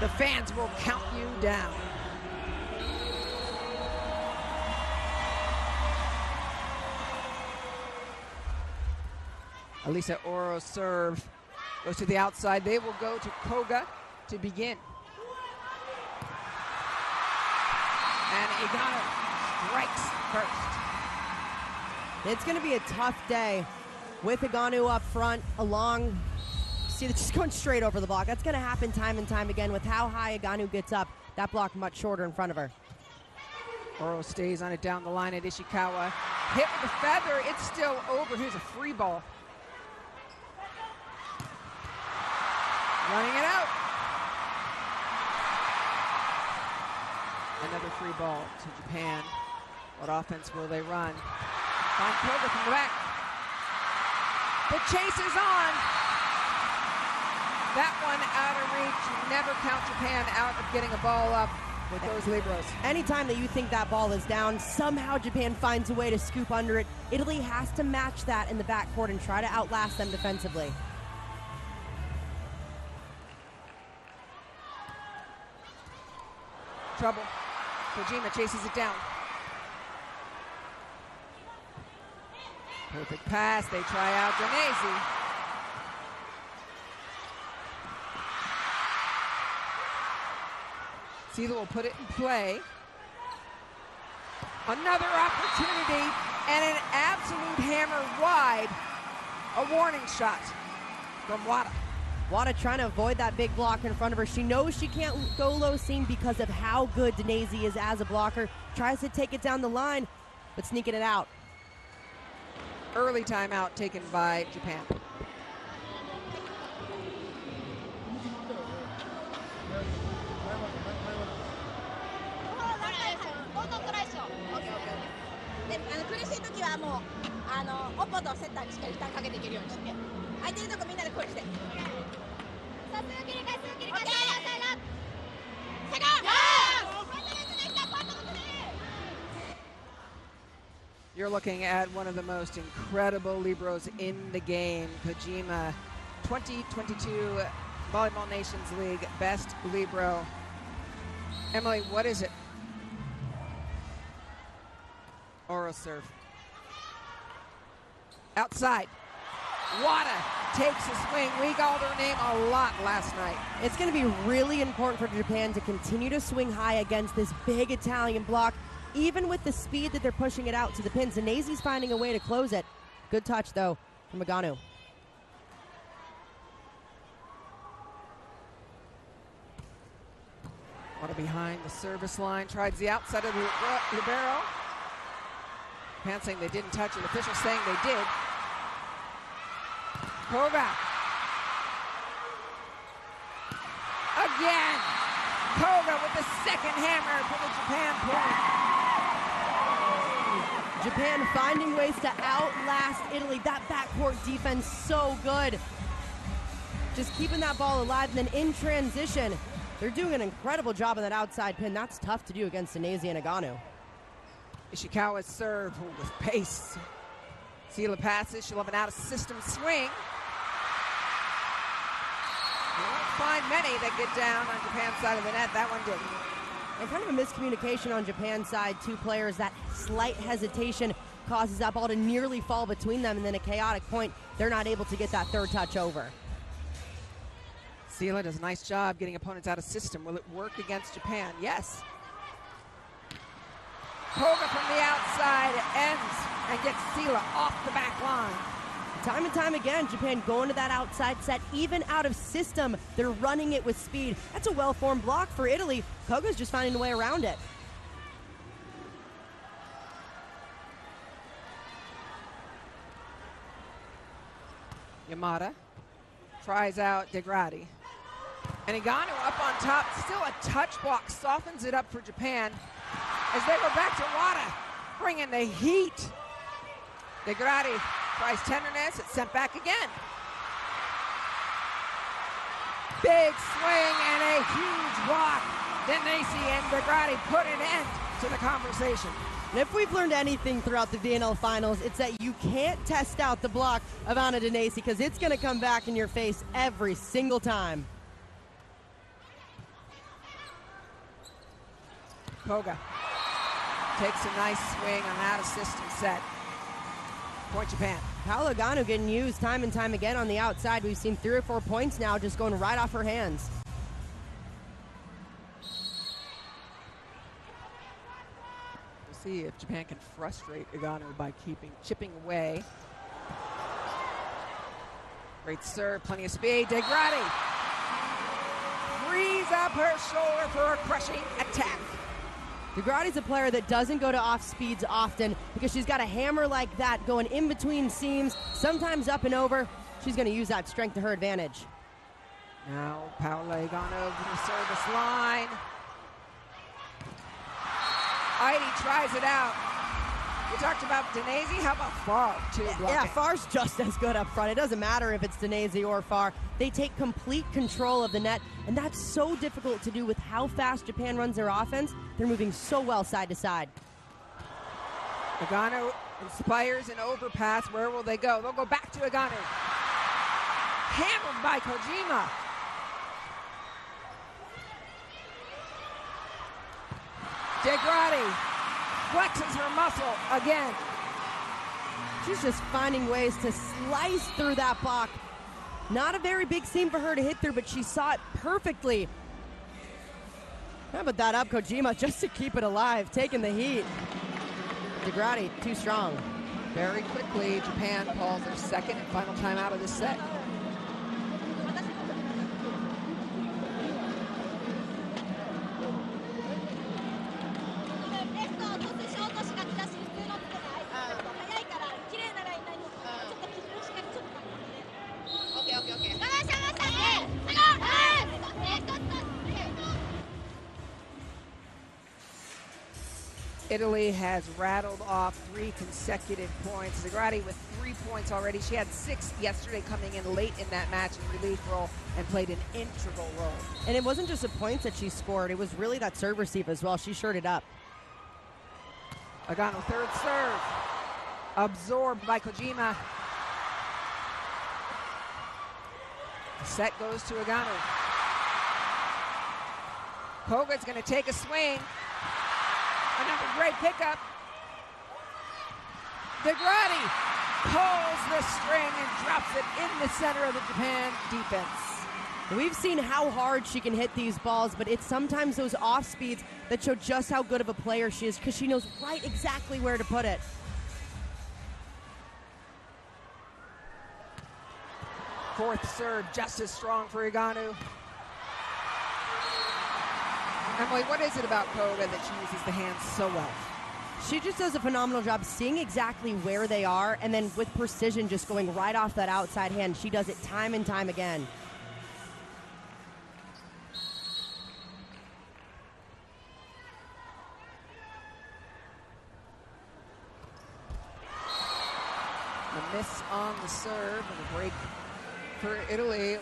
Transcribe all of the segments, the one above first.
The fans will count you down. Elisa Oro's serve goes to the outside. They will go to Koga to begin. And Igano strikes first. It's going to be a tough day with Igano up front, along. See, just going straight over the block. That's going to happen time and time again with how high Igano gets up. That block much shorter in front of her. Oro stays on it down the line at Ishikawa. Hit with a feather. It's still over. Here's a free ball. Running it out. Another free ball to Japan. What offense will they run? Find Koga from the back. The chase is on. That one out of reach. Never count Japan out of getting a ball up with those libros. Anytime that you think that ball is down, somehow Japan finds a way to scoop under it. Italy has to match that in the backcourt and try to outlast them defensively. Trouble. Kojima chases it down. Perfect pass. They try out Danese. Sela will put it in play. Another opportunity and an absolute hammer wide. A warning shot from Wada. Wada trying to avoid that big block in front of her. She knows she can't go low seam because of how good Danese is as a blocker. Tries to take it down the line, but sneaking it out. Early timeout taken by Japan. You're looking at one of the most incredible libros in the game. Kojima, 2022 Volleyball Nations League Best Libro. Emily, what is it? Oro serve. Outside. Wada takes a swing. We called her name a lot last night. It's going to be really important for Japan to continue to swing high against this big Italian block. Even with the speed that they're pushing it out to the pins, Danese's finding a way to close it. Good touch, though, from Igano. Wada behind the service line. Tries the outside of the libero. Japan saying they didn't touch it. Officials saying they did. Koga. Again. Koga with the second hammer for the Japan point. Japan finding ways to outlast Italy. That backcourt defense so good. Just keeping that ball alive, and then in transition, they're doing an incredible job on that outside pin. That's tough to do against Danese and Igano. Ishikawa's serve with pace. Sela passes. She'll have an out-of-system swing. You won't find many that get down on Japan's side of the net. That one did. And kind of a miscommunication on Japan's side. Two players, that slight hesitation causes that ball to nearly fall between them, and then a chaotic point. They're not able to get that third touch over. Sela does a nice job getting opponents out of system. Will it work against Japan? Yes. Koga from the outside ends and gets Sela off the back line. Time and time again, Japan going to that outside set, even out of system. They're running it with speed. That's a well-formed block for Italy. Koga's just finding a way around it. Yamada tries out Degradi. And Igano up on top, still a touch block, softens it up for Japan as they go back to Wada, bringing the heat. Degradi tries tenderness, it's sent back again. Big swing and a huge block. Danese and Degradi put an end to the conversation. And if we've learned anything throughout the VNL finals, it's that you can't test out the block of Anna Danese because it's going to come back in your face every single time. Koga takes a nice swing on that assist and set. Point Japan. Paola Eganu getting used time and time again on the outside. We've seen 3 or 4 points now just going right off her hands. We'll see if Japan can frustrate Eganu by chipping away. Great serve, plenty of speed. DeGrady frees up her shoulder for a crushing attack. DeGrady's a player that doesn't go to off speeds often because she's got a hammer like that going in between seams, sometimes up and over. She's going to use that strength to her advantage. Now Paola Eganu to the service line. Heidi tries it out. We talked about Denezi. How about Farr, too? Yeah, Farr's just as good up front. It doesn't matter if it's Denezi or Farr. They take complete control of the net, and that's so difficult to do with how fast Japan runs their offense. They're moving so well side to side. Eganu inspires an overpass. Where will they go? They'll go back to Eganu. Hammered by Kojima. DeGrady flexes her muscle again. She's just finding ways to slice through that block. Not a very big seam for her to hit through, but she saw it perfectly. How about that up, Kojima, just to keep it alive, taking the heat. DeGrady, too strong. Very quickly, Japan calls their second and final timeout of this set. Italy has rattled off 3 consecutive points. Zagrati with 3 points already. She had 6 yesterday, coming in late in that match in relief role and played an integral role. And it wasn't just the points that she scored. It was really that serve receive as well. She shirted up. Eganu, third serve. Absorbed by Kojima. Set goes to Eganu. Koga's going to take a swing. Another great pickup. DeGrady pulls the string and drops it in the center of the Japan defense. We've seen how hard she can hit these balls, but it's sometimes those off speeds that show just how good of a player she is, because she knows right exactly where to put it. Fourth serve, just as strong for Eganu. Emily, what is it about Koga that she uses the hands so well? She just does a phenomenal job seeing exactly where they are, and then with precision just going right off that outside hand. She does it time and time again. A miss on the serve and a break for Italy.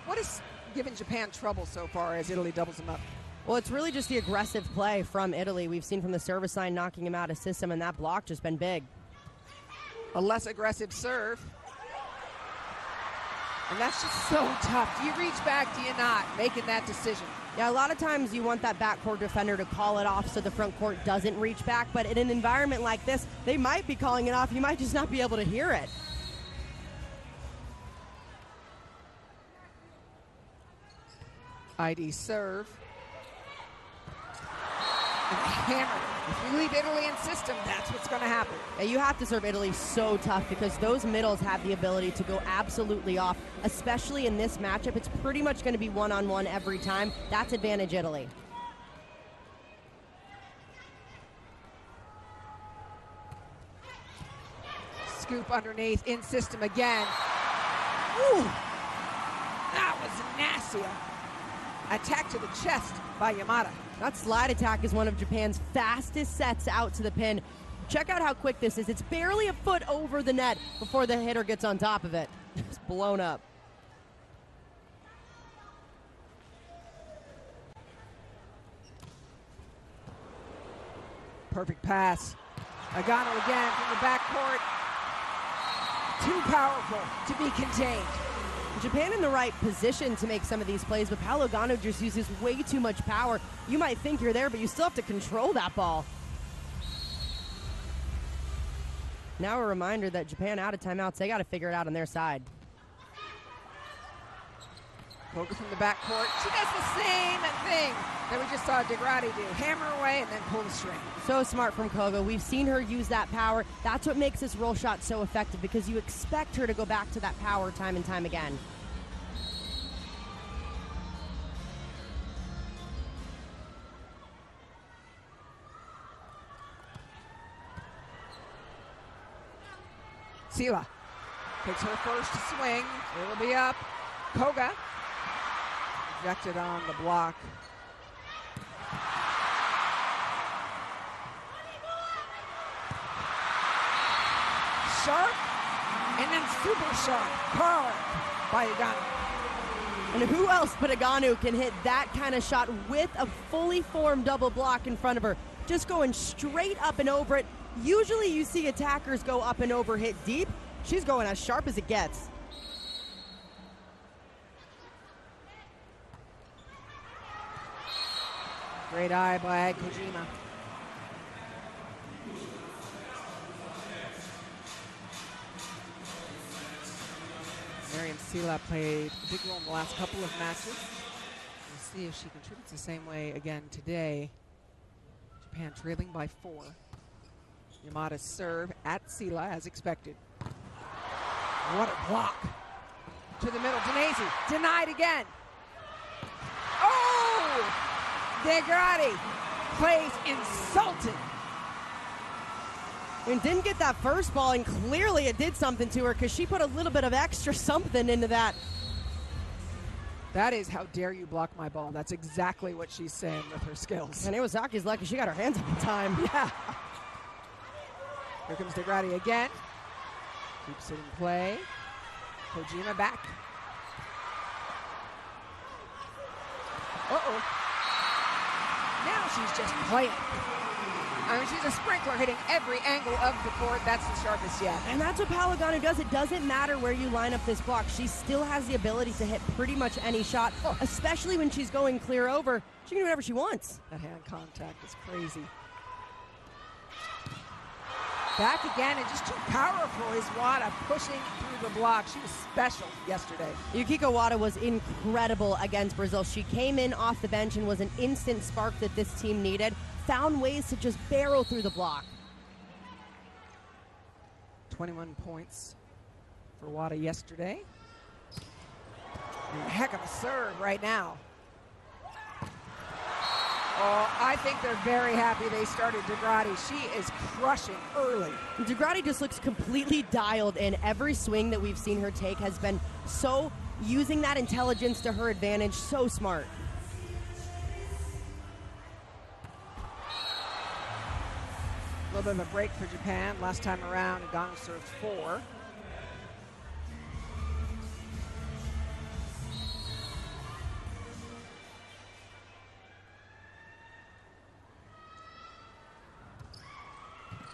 What has given Japan trouble so far as Italy doubles them up? Well, it's really just the aggressive play from Italy. We've seen from the service line knocking him out of system, and that block just been big. A less aggressive serve. And that's just so tough. Do you reach back? Do you not? Making that decision. Yeah, a lot of times you want that backcourt defender to call it off so the front court doesn't reach back, but in an environment like this, they might be calling it off. You might just not be able to hear it. ID serve. And hammer. If you leave Italy in system, that's what's going to happen. Yeah, you have to serve Italy so tough because those middles have the ability to go absolutely off, especially in this matchup. It's pretty much going to be one-on-one every time. That's advantage Italy. Scoop underneath, in system again. Ooh, that was nasty. Attack to the chest by Yamada. That slide attack is one of Japan's fastest sets out to the pin. Check out how quick this is. It's barely a foot over the net before the hitter gets on top of it. It's blown up. Perfect pass. Eganu again from the backcourt. Too powerful to be contained. Japan in the right position to make some of these plays, but Paolo Gano just uses way too much power. You might think you're there, but you still have to control that ball. Now a reminder that Japan out of timeouts. They got to figure it out on their side. Koga from the backcourt. She does the same thing that we just saw DeGrady do. Hammer away and then pull the string. So smart from Koga. We've seen her use that power. That's what makes this roll shot so effective, because you expect her to go back to that power time and time again. Sela takes her first swing. It'll be up. Koga rejected on the block. Sharp and then super sharp. Carved by Aganu. And who else but Aganu can hit that kind of shot with a fully formed double block in front of her? Just going straight up and over it. Usually you see attackers go up and over, hit deep. She's going as sharp as it gets. Great eye by Kojima. Miriam Sela played a big role in the last couple of matches. We'll see if she contributes the same way again today. Japan trailing by 4. Yamada's serve at Sela as expected. What a block. To the middle, Denese, denied again. Oh! DeGrady plays insulted. And didn't get that first ball, and clearly it did something to her, because she put a little bit of extra something into that. That is how dare you block my ball. That's exactly what she's saying with her skills. And Iwasaki's lucky she got her hands up in time. Yeah. Here comes DeGrady again. Keeps it in play. Kojima back. Uh-oh. Now she's just playing. I mean, she's a sprinkler hitting every angle of the court. That's the sharpest yet. And that's what Paolo Gano does. It doesn't matter where you line up this block. She still has the ability to hit pretty much any shot, especially when she's going clear over. She can do whatever she wants. That hand contact is crazy. Back again, and just too powerful is Wada pushing through the block. She was special yesterday. Yukiko Wada was incredible against Brazil. She came in off the bench and was an instant spark that this team needed. Found ways to just barrel through the block. 21 points for Wada yesterday. And a heck of a serve right now. Oh, I think they're very happy they started DeGrady. She is crushing early. DeGrady just looks completely dialed in. Every swing that we've seen her take has been so using that intelligence to her advantage, so smart. A little bit of a break for Japan. Last time around, Agano served 4.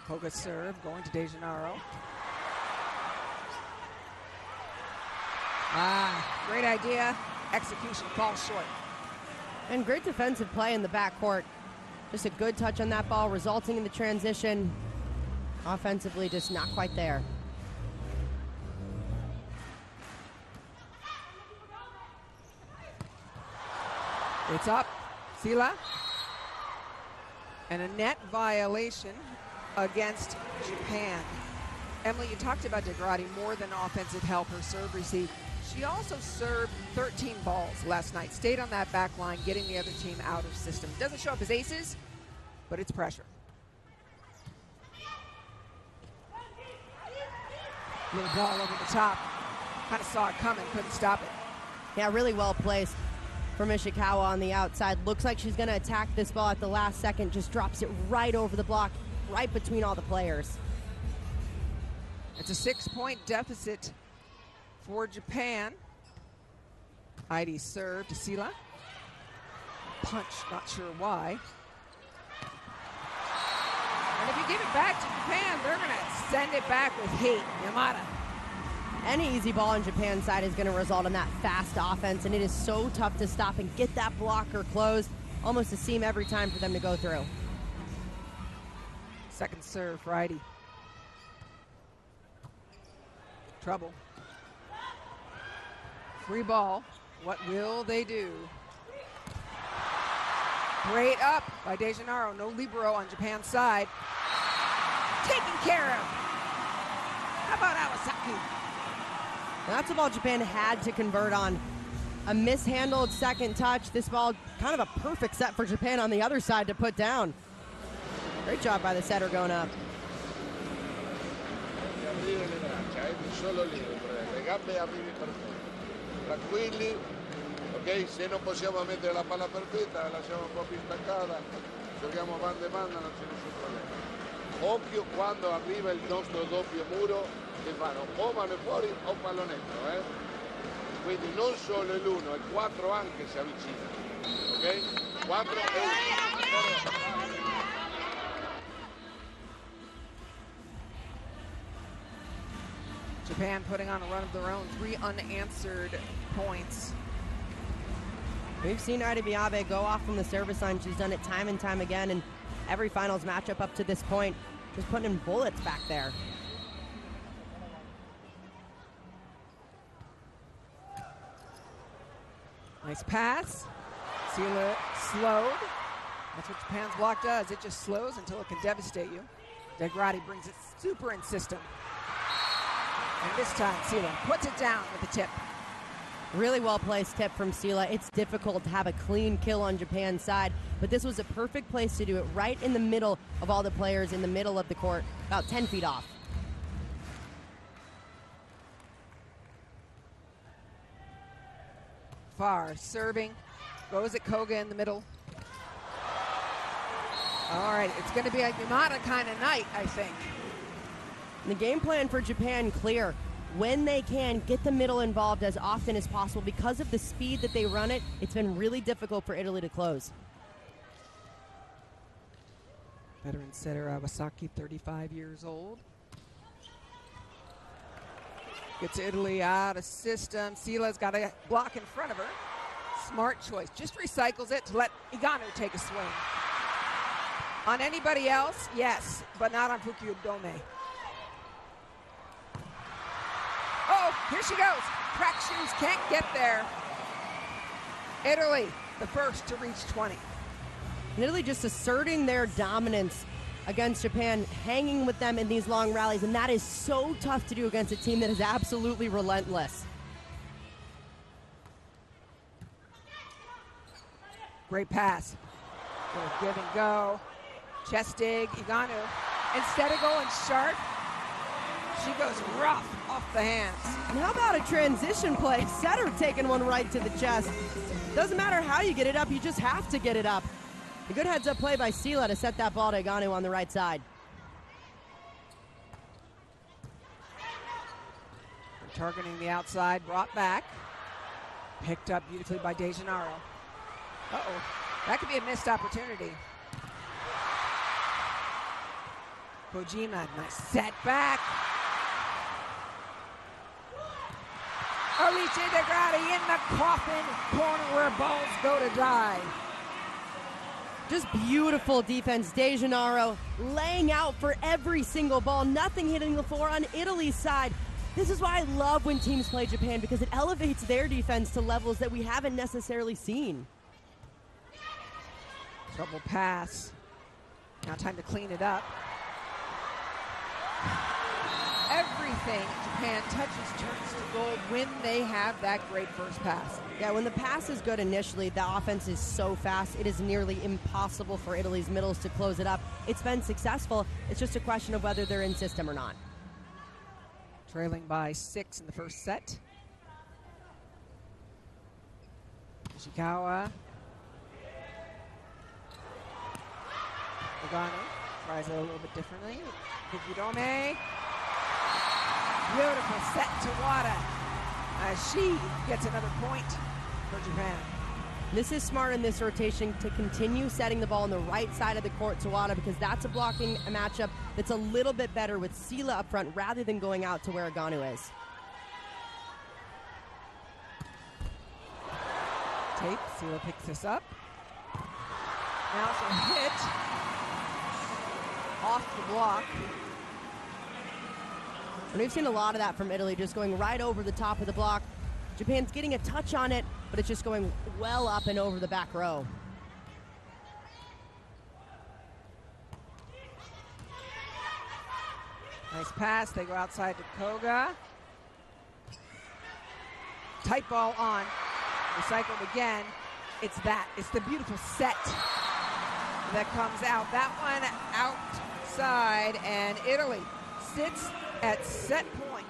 Koga serve going to De Gennaro. Great idea. Execution falls short. And great defensive play in the backcourt. Just a good touch on that ball, resulting in the transition. Offensively, just not quite there. It's up. Sela. And a net violation against Japan. Emily, you talked about DeGrady more than offensive help, her serve receive. She also served 13 balls last night. Stayed on that back line, getting the other team out of system. Doesn't show up as aces, but it's pressure. Little ball over the top. Kind of saw it coming, couldn't stop it. Yeah, really well placed from Ishikawa on the outside. Looks like she's going to attack this ball at the last second. Just drops it right over the block, right between all the players. It's a 6-point deficit for Japan. Heidi serve to Sela. Punch, not sure why. And if you give it back to Japan, they're going to send it back with heat. Yamada. Any easy ball on Japan's side is going to result in that fast offense, and it is so tough to stop and get that blocker closed. Almost a seam every time for them to go through. Second serve, righty. Trouble. Free ball. What will they do? Great up by De Gennaro. No libero on Japan's side. Taken care of. How about Awasaki? That's a ball Japan had to convert on. A mishandled second touch. This ball, kind of a perfect set for Japan on the other side to put down. Great job by the setter going up. Tranquilli, ok? Se non possiamo mettere la palla perfetta, la lasciamo un po' più staccata, giochiamo banda e banda, non c'è nessun problema. Occhio quando arriva il nostro doppio muro, che fanno o mano fuori o pallonetto, Quindi non solo l'uno, il 4 anche si avvicina, ok? 4 e... Japan putting on a run of their own, 3 unanswered points. We've seen Aida Miyabe go off from the service line. She's done it time and time again in every finals matchup up to this point. Just putting in bullets back there. Nice pass. Sila slowed. That's what Japan's block does. It just slows until it can devastate you. Degrati brings it super in system. And this time, Sila puts it down with the tip. Really well-placed tip from Sila. It's difficult to have a clean kill on Japan's side, but this was a perfect place to do it, right in the middle of all the players, in the middle of the court, about 10 feet off. Far serving, goes at Koga in the middle. All right, it's going to be a Yamada kind of night, I think. The game plan for Japan clear. When they can, get the middle involved as often as possible. Because of the speed that they run it, it's been really difficult for Italy to close. Veteran setter Awasaki, 35 years old. Gets Italy out of system. Sila's got a block in front of her. Smart choice. Just recycles it to let Igano take a swing. On anybody else, yes, but not on Fukudome. Oh, here she goes. Crack shoes can't get there. Italy, the first to reach 20. And Italy just asserting their dominance against Japan, hanging with them in these long rallies, and that is so tough to do against a team that is absolutely relentless. Great pass. Give and go. Chest dig, Igano. Instead of going sharp, she goes rough off the hands. And how about a transition play? Setter taking one right to the chest. Doesn't matter how you get it up, you just have to get it up. A good heads-up play by Sila to set that ball to Igano on the right side. Targeting the outside, brought back. Picked up beautifully by De Gennaro. Uh-oh, that could be a missed opportunity. Kojima, nice setback. Alice Degrati in the coffin corner where balls go to die. Just beautiful defense. De Gennaro laying out for every single ball. Nothing hitting the floor on Italy's side. This is why I love when teams play Japan, because it elevates their defense to levels that we haven't necessarily seen. Trouble pass. Now time to clean it up. Everything Japan touches turns to gold when they have that great first pass. Yeah, when the pass is good initially, the offense is so fast, it is nearly impossible for Italy's middles to close it up. It's been successful. It's just a question of whether they're in system or not. Trailing by 6 in the first set. Ishikawa. Ogano tries it a little bit differently. Fukudome. Beautiful set to Wada as she gets another point for Japan. This is smart in this rotation to continue setting the ball on the right side of the court to Wada, because that's a blocking matchup that's a little bit better with Sila up front rather than going out to where Aganu is. tape. Sela picks this up. Now she'll hit off the block. And we've seen a lot of that from Italy, just going right over the top of the block. Japan's getting a touch on it, but it's just going well up and over the back row. Nice pass. They go outside to Koga. Tight ball on. Recycled again. It's that. It's the beautiful set that comes out. That one outside, and Italy sits at set point.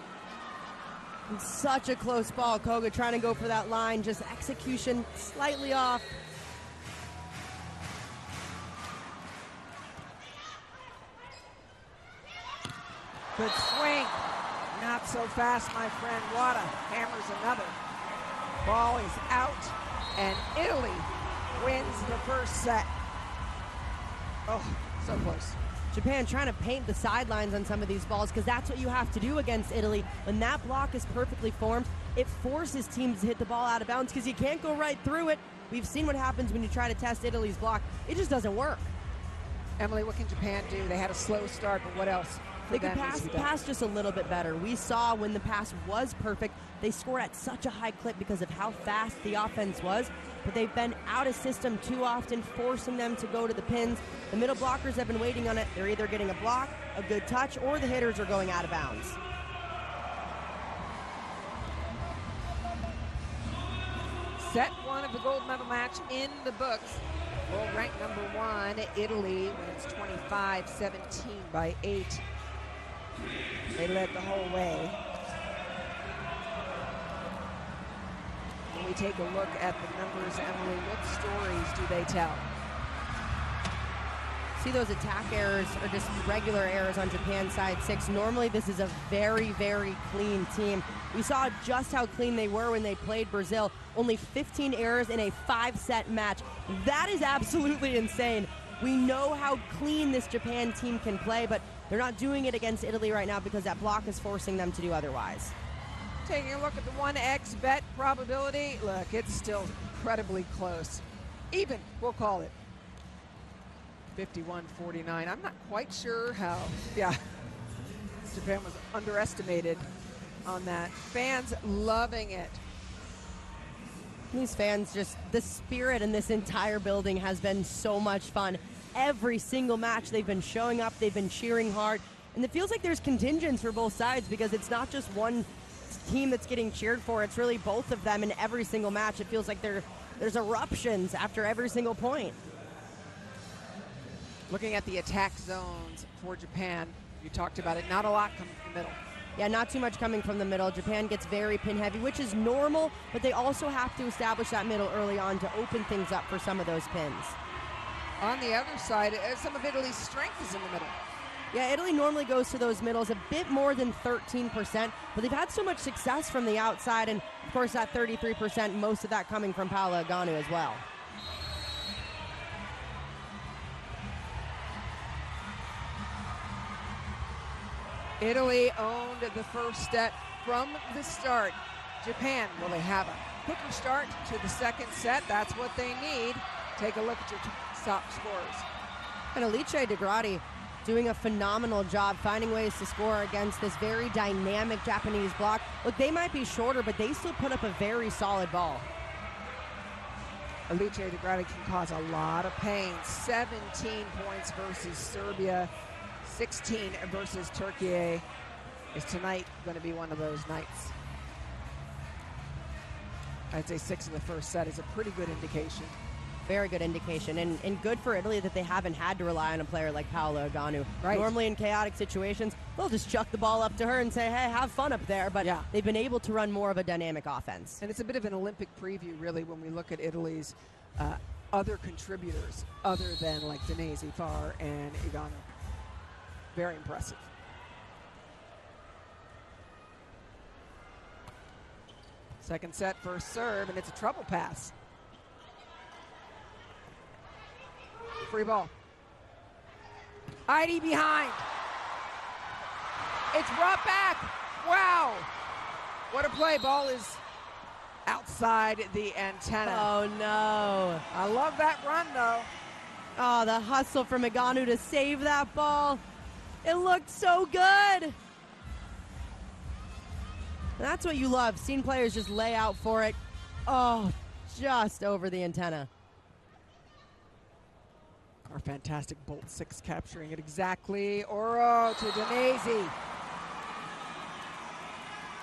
And such a close ball. Koga trying to go for that line, just execution slightly off. Good swing. Not so fast, my friend. Wada hammers another. Ball is out, and Italy wins the first set. Oh, so close. Japan trying to paint the sidelines on some of these balls, because that's what you have to do against Italy. When that block is perfectly formed, it forces teams to hit the ball out of bounds because you can't go right through it. We've seen what happens when you try to test Italy's block. It just doesn't work. Emily, what can Japan do? They had a slow start, but what else? They could pass just a little bit better. We saw when the pass was perfect, they scored at such a high clip because of how fast the offense was, but they've been out of system too often, forcing them to go to the pins. The middle blockers have been waiting on it. They're either getting a block, a good touch, or the hitters are going out of bounds. Set one of the gold medal match in the books. World rank #1, Italy wins 25-17 by 8. They led the whole way. When we take a look at the numbers, Emily, what stories do they tell? See, those attack errors are just regular errors on Japan's side 6. Normally, this is a very, very clean team. We saw just how clean they were when they played Brazil. Only 15 errors in a 5-set match. That is absolutely insane. We know how clean this Japan team can play, but they're not doing it against Italy right now because that block is forcing them to do otherwise. Taking a look at the 1x bet probability, look, it's still incredibly close. Even, we'll call it. 51-49. I'm not quite sure how, Japan was underestimated on that. Fans loving it. These fans, just the spirit in this entire building has been so much fun. Every single match they've been showing up, they've been cheering hard, and it feels like there's contingents for both sides because it's not just one team that's getting cheered for, it's really both of them in every single match. It feels like there's eruptions after every single point. Looking at the attack zones for Japan, you talked about it, not a lot coming from the middle. Yeah, not too much coming from the middle. Japan gets very pin heavy, which is normal, but they also have to establish that middle early on to open things up for some of those pins. On the other side, some of Italy's strength is in the middle. Yeah, Italy normally goes to those middles a bit more than 13%, but they've had so much success from the outside, and of course that 33%, most of that coming from Paola Eganu as well. Italy owned the first set from the start. Japan, will they have a quicker start to the second set? That's what they need. Take a look at your top scorers. And Alice De Gradi doing a phenomenal job finding ways to score against this very dynamic Japanese block. Look, they might be shorter, but they still put up a very solid ball. Alice De Gradi can cause a lot of pain. 17 points versus Serbia. 16 versus Turkey. Is tonight going to be one of those nights? I'd say 6 in the first set is a pretty good indication. Very good indication, and good for Italy that they haven't had to rely on a player like Paola Eganu. Right. Normally in chaotic situations, they'll just chuck the ball up to her and say, hey, have fun up there, but they've been able to run more of a dynamic offense. And it's a bit of an Olympic preview, really, when we look at Italy's other contributors other than like Denise Ifar and Eganu. Very impressive. Second set, first serve, and it's a trouble pass. Free ball. ID behind. It's brought back. Wow. What a play. Ball is outside the antenna. Oh, no. I love that run, though. Oh, the hustle from Eganu to save that ball. It looked so good. That's what you love, seeing players just lay out for it. Oh, just over the antenna. Our fantastic Bolt 6 capturing it exactly. Oro to Danese.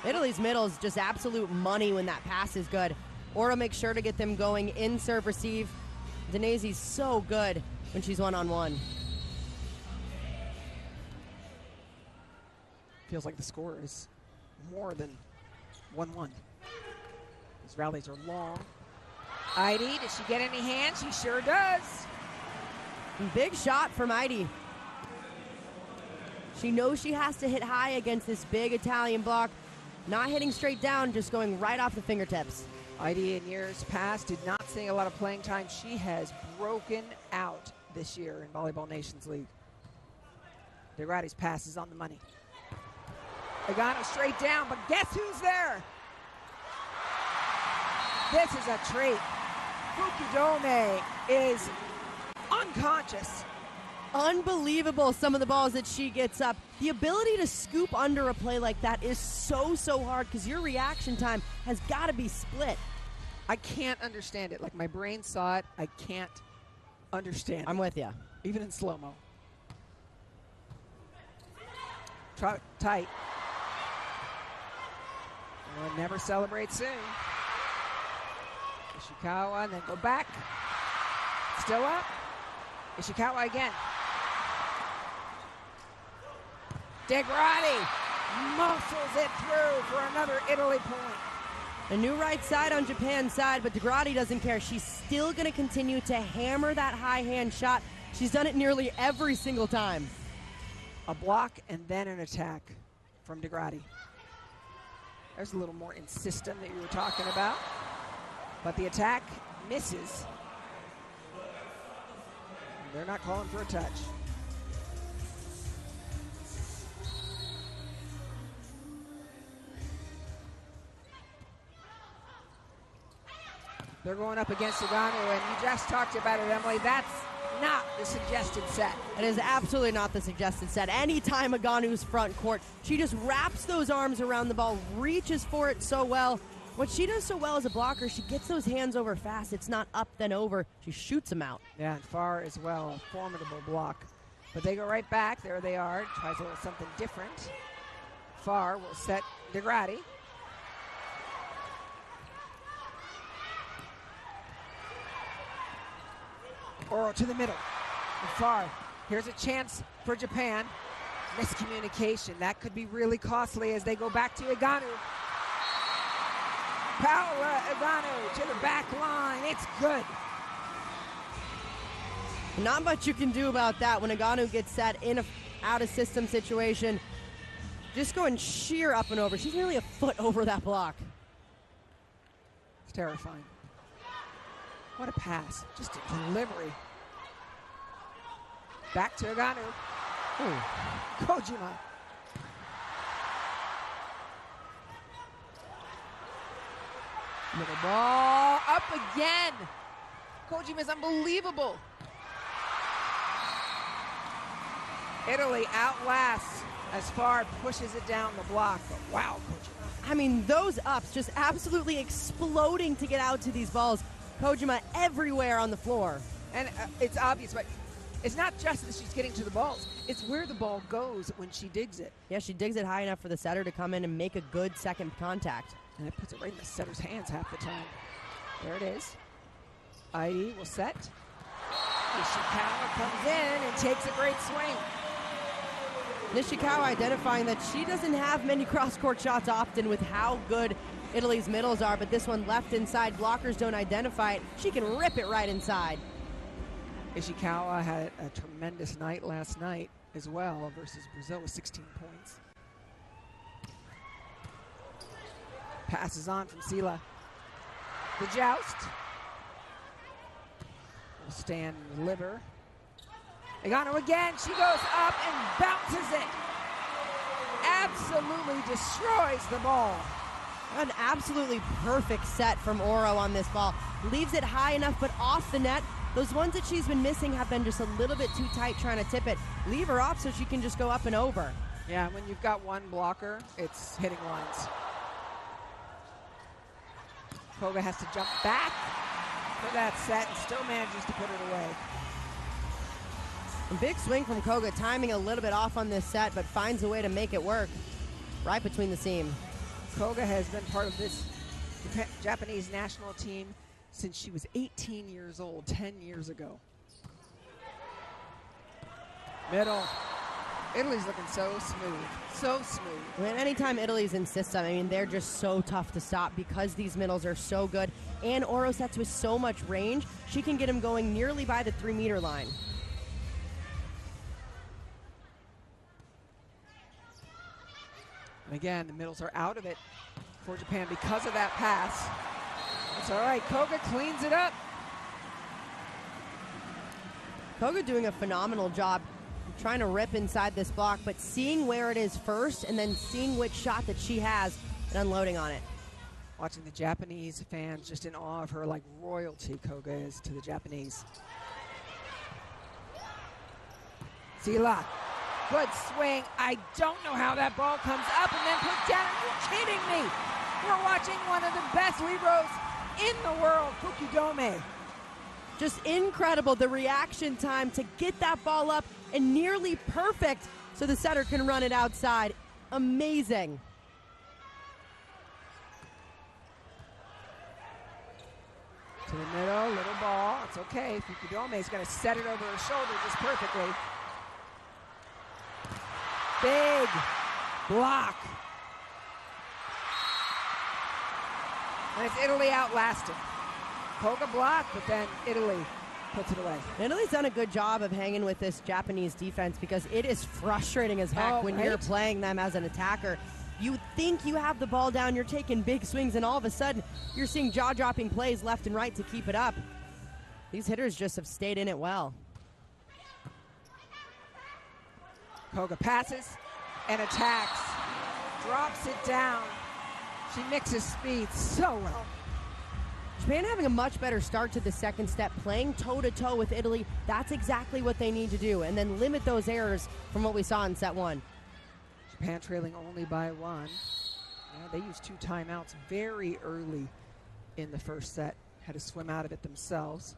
Italy's middle is just absolute money when that pass is good. Oro makes sure to get them going in serve receive. Danese's so good when she's one-on-one. Feels like the score is more than 1-1. These rallies are long. Heidi, does she get any hands? She sure does. Big shot from Heidi. She knows she has to hit high against this big Italian block. Not hitting straight down, just going right off the fingertips. Heidi in years past did not see a lot of playing time. She has broken out this year in Volleyball Nations League. DeGratti's pass is on the money. Eganu straight down, but guess who's there? This is a treat. Fukudome is unconscious. Unbelievable, some of the balls that she gets up. The ability to scoop under a play like that is so hard because your reaction time has got to be split. I can't understand it. Like, my brain saw it. I can't understand I'm it. with you. Even in slow-mo. Tight. Oh, never celebrate soon. Ishikawa, and then go back. Still up. Ishikawa again. DeGratti muscles it through for another Italy point. A new right side on Japan's side, but DeGratti doesn't care. She's still going to continue to hammer that high hand shot. She's done it nearly every single time. A block and then an attack from DeGratti. There's a little more in system that you were talking about. But the attack misses. They're not calling for a touch. They're going up against Eganu, and you just talked about it, Emily. That's not the suggested set. It is absolutely not the suggested set. Anytime Eganu's front court, she just wraps those arms around the ball, reaches for it so well. What she does so well as a blocker, she gets those hands over fast. It's not up then over. She shoots them out. Yeah, and far as well, a formidable block. But they go right back. There they are. Tries a little something different. Far will set DeGratti. Oro to the middle. And Far. Here's a chance for Japan. Miscommunication. That could be really costly as they go back to Eganu. Paola Eganu to the back line. It's good. Not much you can do about that when Eganu gets set in a out of system situation. Just going sheer up and over. She's nearly a foot over that block. It's terrifying. What a pass. Just a delivery. Back to Eganu. Ooh. Kojima. Little ball up again. Kojima's unbelievable. Italy outlasts as Far pushes it down the block. But wow, Kojima. I mean, those ups just absolutely exploding to get out to these balls. Kojima everywhere on the floor. And it's obvious, but it's not just that she's getting to the balls. It's where the ball goes when she digs it. Yeah, she digs it high enough for the setter to come in and make a good second contact. And it puts it right in the setter's hands half the time. There it is. Heidi will set. Ishikawa comes in and takes a great swing. Nishikawa identifying that she doesn't have many cross-court shots often with how good Italy's middles are, but this one left inside. Blockers don't identify it. She can rip it right inside. Ishikawa had a tremendous night last night as well versus Brazil with 16 points. Passes on from Sila. The joust. Will stand and deliver. Eganu again. She goes up and bounces it. Absolutely destroys the ball. An absolutely perfect set from Oro on this ball. Leaves it high enough, but off the net. Those ones that she's been missing have been just a little bit too tight trying to tip it. Leave her off so she can just go up and over. Yeah, when you've got one blocker, it's hitting lines. Koga has to jump back for that set and still manages to put it away. A big swing from Koga, timing a little bit off on this set, but finds a way to make it work right between the seam. Koga has been part of this Japanese national team since she was 18 years old, 10 years ago. Middle. Italy's looking so smooth, so smooth. I mean, anytime Italy's in system, I mean, they're just so tough to stop because these middles are so good. And Oro sets with so much range, she can get him going nearly by the 3-meter line. And again, the middles are out of it for Japan because of that pass. It's all right. Koga cleans it up. Koga doing a phenomenal job trying to rip inside this block, but seeing where it is first and then seeing which shot that she has and unloading on it. Watching the Japanese fans just in awe of her, like royalty Koga is to the Japanese. Sila. Good swing. I don't know how that ball comes up and then put down. Are you kidding me? We're watching one of the best liberos in the world, Fukudome. Just incredible, the reaction time to get that ball up and nearly perfect so the setter can run it outside. Amazing. To the middle, little ball. It's okay. Fukudome's going to set it over her shoulder just perfectly. Big block. And it's Italy outlasted. Koga blocked, but then Italy puts it away. Italy's done a good job of hanging with this Japanese defense because it is frustrating as heck when you're playing them as an attacker. You think you have the ball down, you're taking big swings, and all of a sudden you're seeing jaw-dropping plays left and right to keep it up. These hitters just have stayed in it well. Koga passes and attacks, drops it down. She mixes speed so well. Japan having a much better start to the second step, playing toe-to-toe with Italy. That's exactly what they need to do, and then limit those errors from what we saw in set one. Japan trailing only by 1. Yeah, they used 2 timeouts very early in the first set. Had to swim out of it themselves.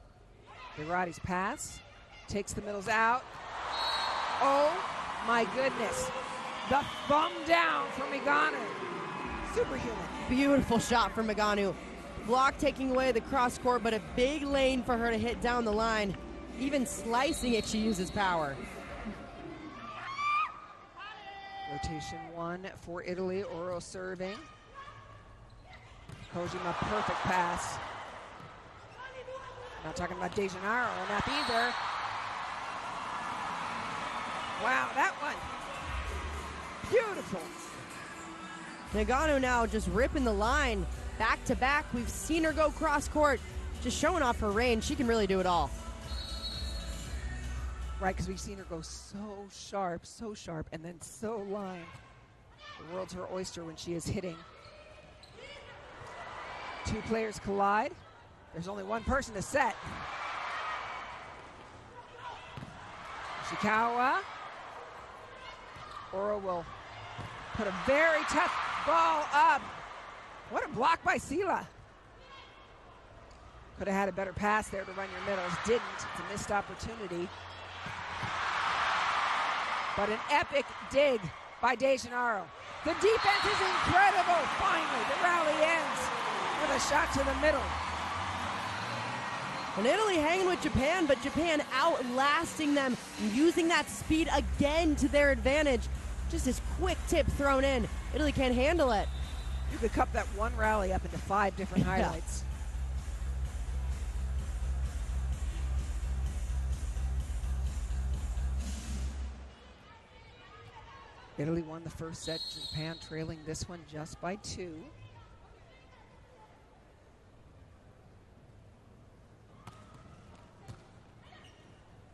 Hirati's pass takes the middles out. Oh my goodness. The thumb down from Meganu. Superhuman. Beautiful shot from Meganu. Block taking away the cross court, but a big lane for her to hit down the line. Even slicing it, she uses power. Rotation 1 for Italy. Oro serving. Kojima, perfect pass. Not talking about De Gennaro on that either. Wow, that one. Beautiful. Nagano now just ripping the line back to back. We've seen her go cross court, just showing off her range. She can really do it all. Right, because we've seen her go so sharp, and then so line. The world's her oyster when she is hitting. 2 players collide. There's only one person to set. Ishikawa. Oro will put a very tough ball up. What a block by Sila. Could have had a better pass there to run your middles. Didn't. It's a missed opportunity. But an epic dig by De Gennaro. The defense is incredible. Finally, the rally ends with a shot to the middle. And Italy hanging with Japan, but Japan outlasting them, using that speed again to their advantage. Just this quick tip thrown in. Italy can't handle it. You could cup that one rally up into 5 different highlights. Italy won the first set. Japan trailing this one just by 2.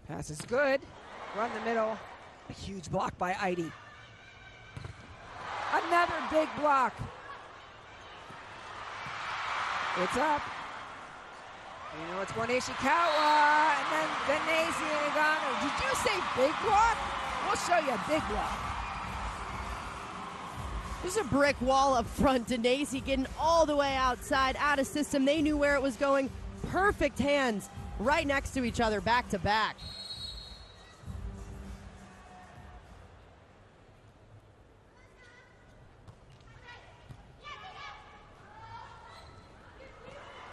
Pass is good. Run the middle. A huge block by Aidi. Another big block. It's up. You know it's going to Ishikawa, and then Danese and Igano. Did you say big block? We'll show you a big block. There's a brick wall up front. Danese getting all the way outside, out of system. They knew where it was going. Perfect hands right next to each other, back to back.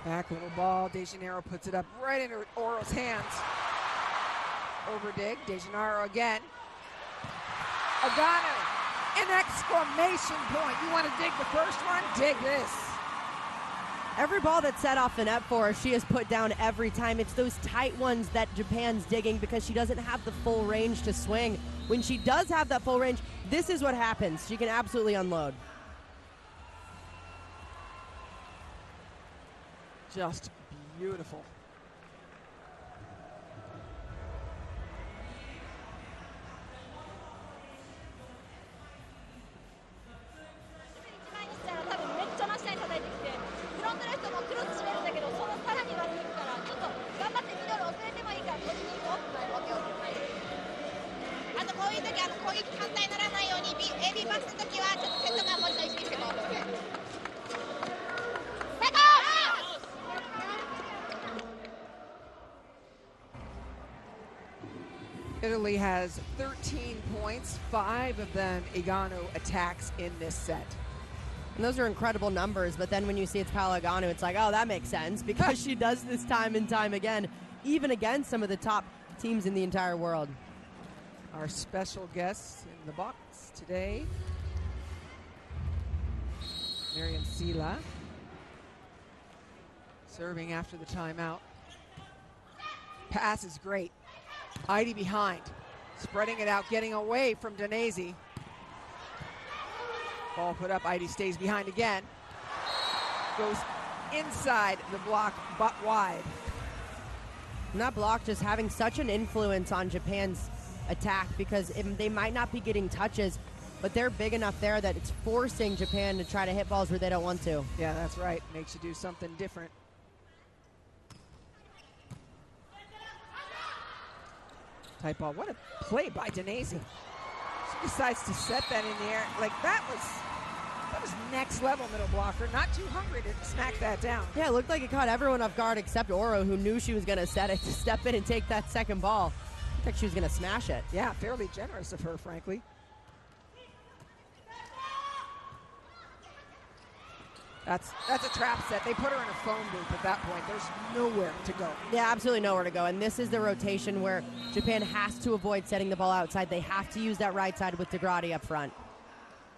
Back little ball. De Janeiro puts it up right into Oro's hands. Over dig. De Janeiro again. Agano. An exclamation point. You want to dig the first one? Dig this. Every ball that's set off the net for her, she has put down every time. It's those tight ones that Japan's digging because she doesn't have the full range to swing. When she does have that full range, this is what happens. She can absolutely unload. Just beautiful. Italy has 13 points, 5 of them Igano attacks in this set. And those are incredible numbers, but then when you see it's Paola Igano, it's like, oh, that makes sense, because she does this time and time again, even against some of the top teams in the entire world. Our special guests in the box today, Miriam Sila, serving after the timeout. Pass is great. Heidi behind, spreading it out, getting away from Danese. Ball put up, Heidi stays behind again. Goes inside the block, but wide. And that block just having such an influence on Japan's attack, because they might not be getting touches, but they're big enough there that it's forcing Japan to try to hit balls where they don't want to. Yeah, that's right. Makes you do something different. Tight ball. What a play by Danese. She decides to set that in the air. Like, that was next level middle blocker. Not too hungry to smack that down. Yeah, it looked like it caught everyone off guard except Oro, who knew she was going to set it to step in and take that second ball. Looked like she was going to smash it. Yeah, fairly generous of her, frankly. That's a trap set. They put her in a phone booth at that point. There's nowhere to go. Yeah, absolutely nowhere to go. And this is the rotation where Japan has to avoid setting the ball outside. They have to use that right side with DeGradi up front.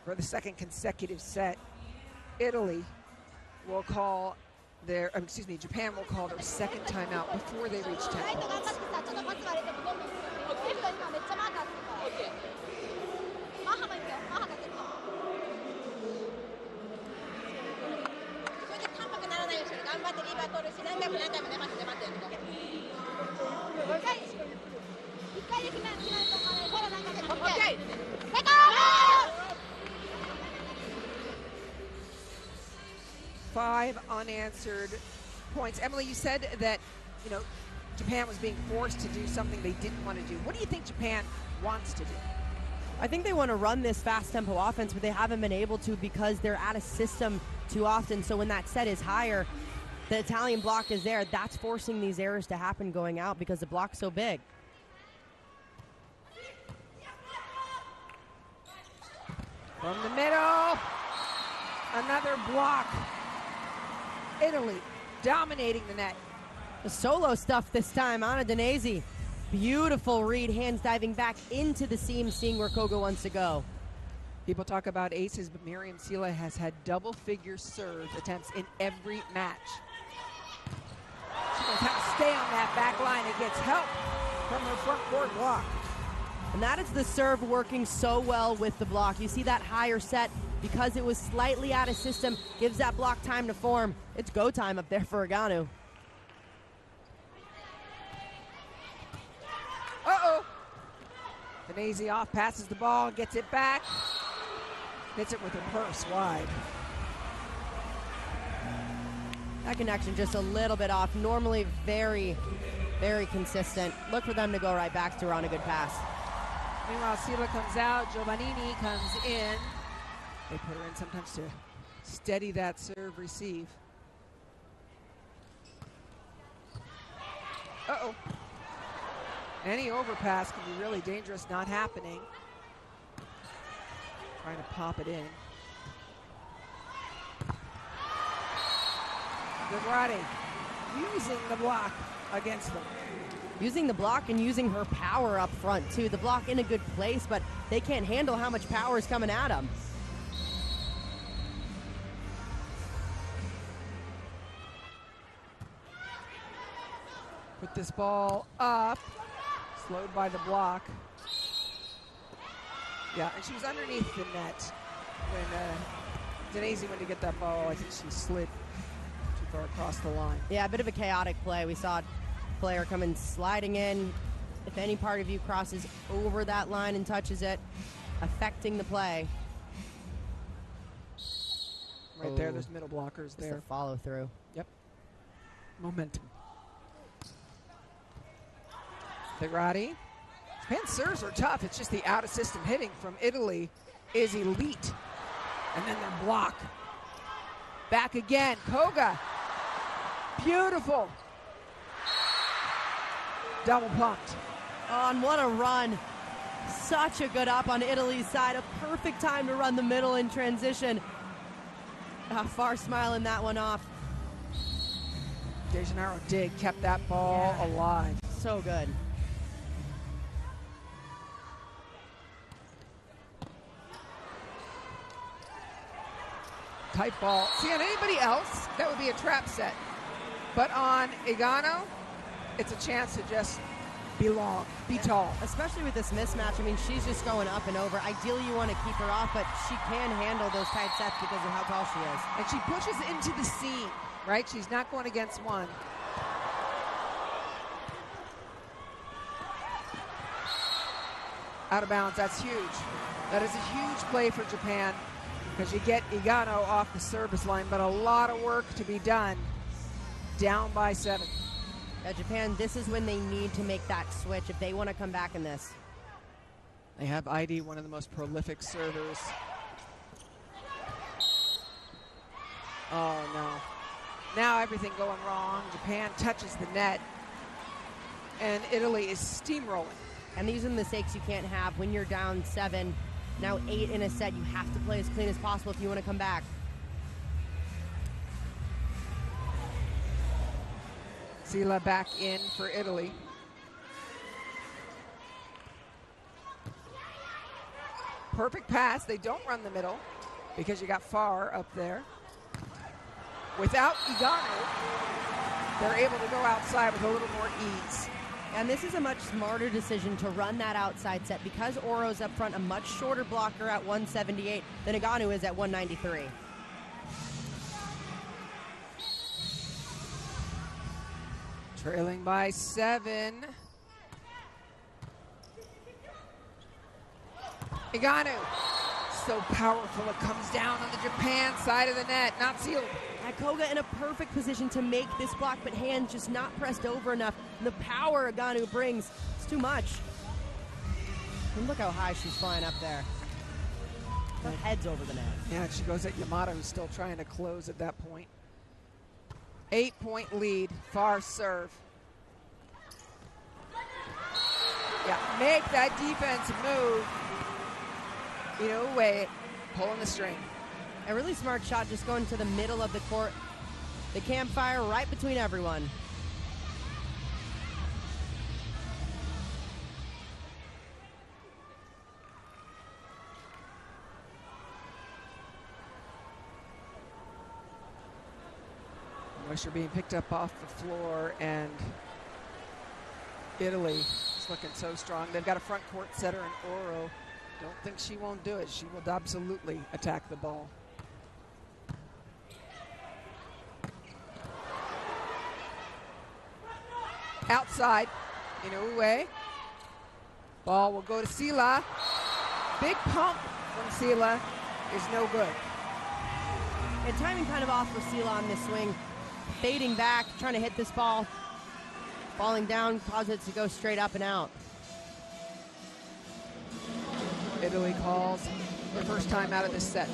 For the second consecutive set, Italy will call their, Japan will call their second timeout before they reach 10 points. Five unanswered points. Emily, you said that, Japan was being forced to do something they didn't want to do. What do you think Japan wants to do? I think they want to run this fast tempo offense, but they haven't been able to because they're out of system too often. So when that set is higher, the Italian block is there. That's forcing these errors to happen going out because the block's so big. From the middle, another block. Italy dominating the net. The solo stuff this time, Anna Danese. Beautiful read, hands diving back into the seam, seeing where Koga wants to go. People talk about aces, but Miriam Sila has had double-figure serve attempts in every match. She knows how to stay on that back line and gets help from her front court block. And that is the serve working so well with the block. You see that higher set, because it was slightly out of system, gives that block time to form. It's go time up there for Aganu. Uh-oh. Danese off, passes the ball, gets it back. Hits it with her purse wide. That connection just a little bit off. Normally very, very consistent. Look for them to go right back to her on a good pass. Meanwhile, Sila comes out, Giovannini comes in. They put her in sometimes to steady that serve receive. Uh-oh. Any overpass can be really dangerous, not happening. Trying to pop it in. Degrati using the block against them. Using the block and using her power up front, too. The block in a good place, but they can't handle how much power is coming at them. Put this ball up. Slowed by the block. Yeah, and she was underneath the net when Denise went to get that ball. I think she slid too far across the line. Yeah, a bit of a chaotic play. We saw a player coming sliding in. If any part of you crosses over that line and touches it, affecting the play. Right there, there's middle blockers there. Just a follow through. Yep. Momentum. Degrati. Japan's serves are tough. It's just the out-of-system hitting from Italy is elite. And then their block. Back again. Koga. Beautiful. Double pumped. Oh, and what a run. Such a good up on Italy's side. A perfect time to run the middle in transition. Far smiling that one off. De Gennaro dig kept that ball alive. So good. Tight ball. See, on anybody else, that would be a trap set. But on Igano, it's a chance to just be long, be tall. Especially with this mismatch. I mean, she's just going up and over. Ideally, you want to keep her off, but she can handle those tight sets because of how tall she is. And she pushes into the seam, right? She's not going against one. Out of bounds, that's huge. That is a huge play for Japan because you get Igano off the service line, but a lot of work to be done. Down by 7. Japan, this is when they need to make that switch if they want to come back in this. They have ID, one of the most prolific servers. Oh, no. Now everything going wrong. Japan touches the net, and Italy is steamrolling. And these are the mistakes you can't have when you're down 7, now 8 in a set. You have to play as clean as possible if you want to come back. Sila back in for Italy. Perfect pass. They don't run the middle because you got Far up there. Without Igano, they're able to go outside with a little more ease. And this is a much smarter decision to run that outside set because Oro's up front, a much shorter blocker at 178 than Igano is at 193. Trailing by 7. Igano, so powerful. It comes down on the Japan side of the net, not sealed. Koga in a perfect position to make this block, but hands just not pressed over enough. And the power Igano brings, it's too much. And look how high she's flying up there. Her head's over the net. Yeah, and she goes at Yamato, who's still trying to close at that point. 8-point lead, Far serve. Yeah, make that defense move. You know, way, pulling the string. A really smart shot, just going to the middle of the court. The campfire right between everyone. Moisture being picked up off the floor, and Italy is looking so strong. They've got a front court setter in Oro. Don't think she won't do it. She will absolutely attack the ball. Outside, Inoue. Ball will go to Sila. Big pump from Sila is no good. And timing kind of off for Sila on this swing. fading back, trying to hit this ball. Falling down caused it to go straight up and out. Italy calls the first time out of this set.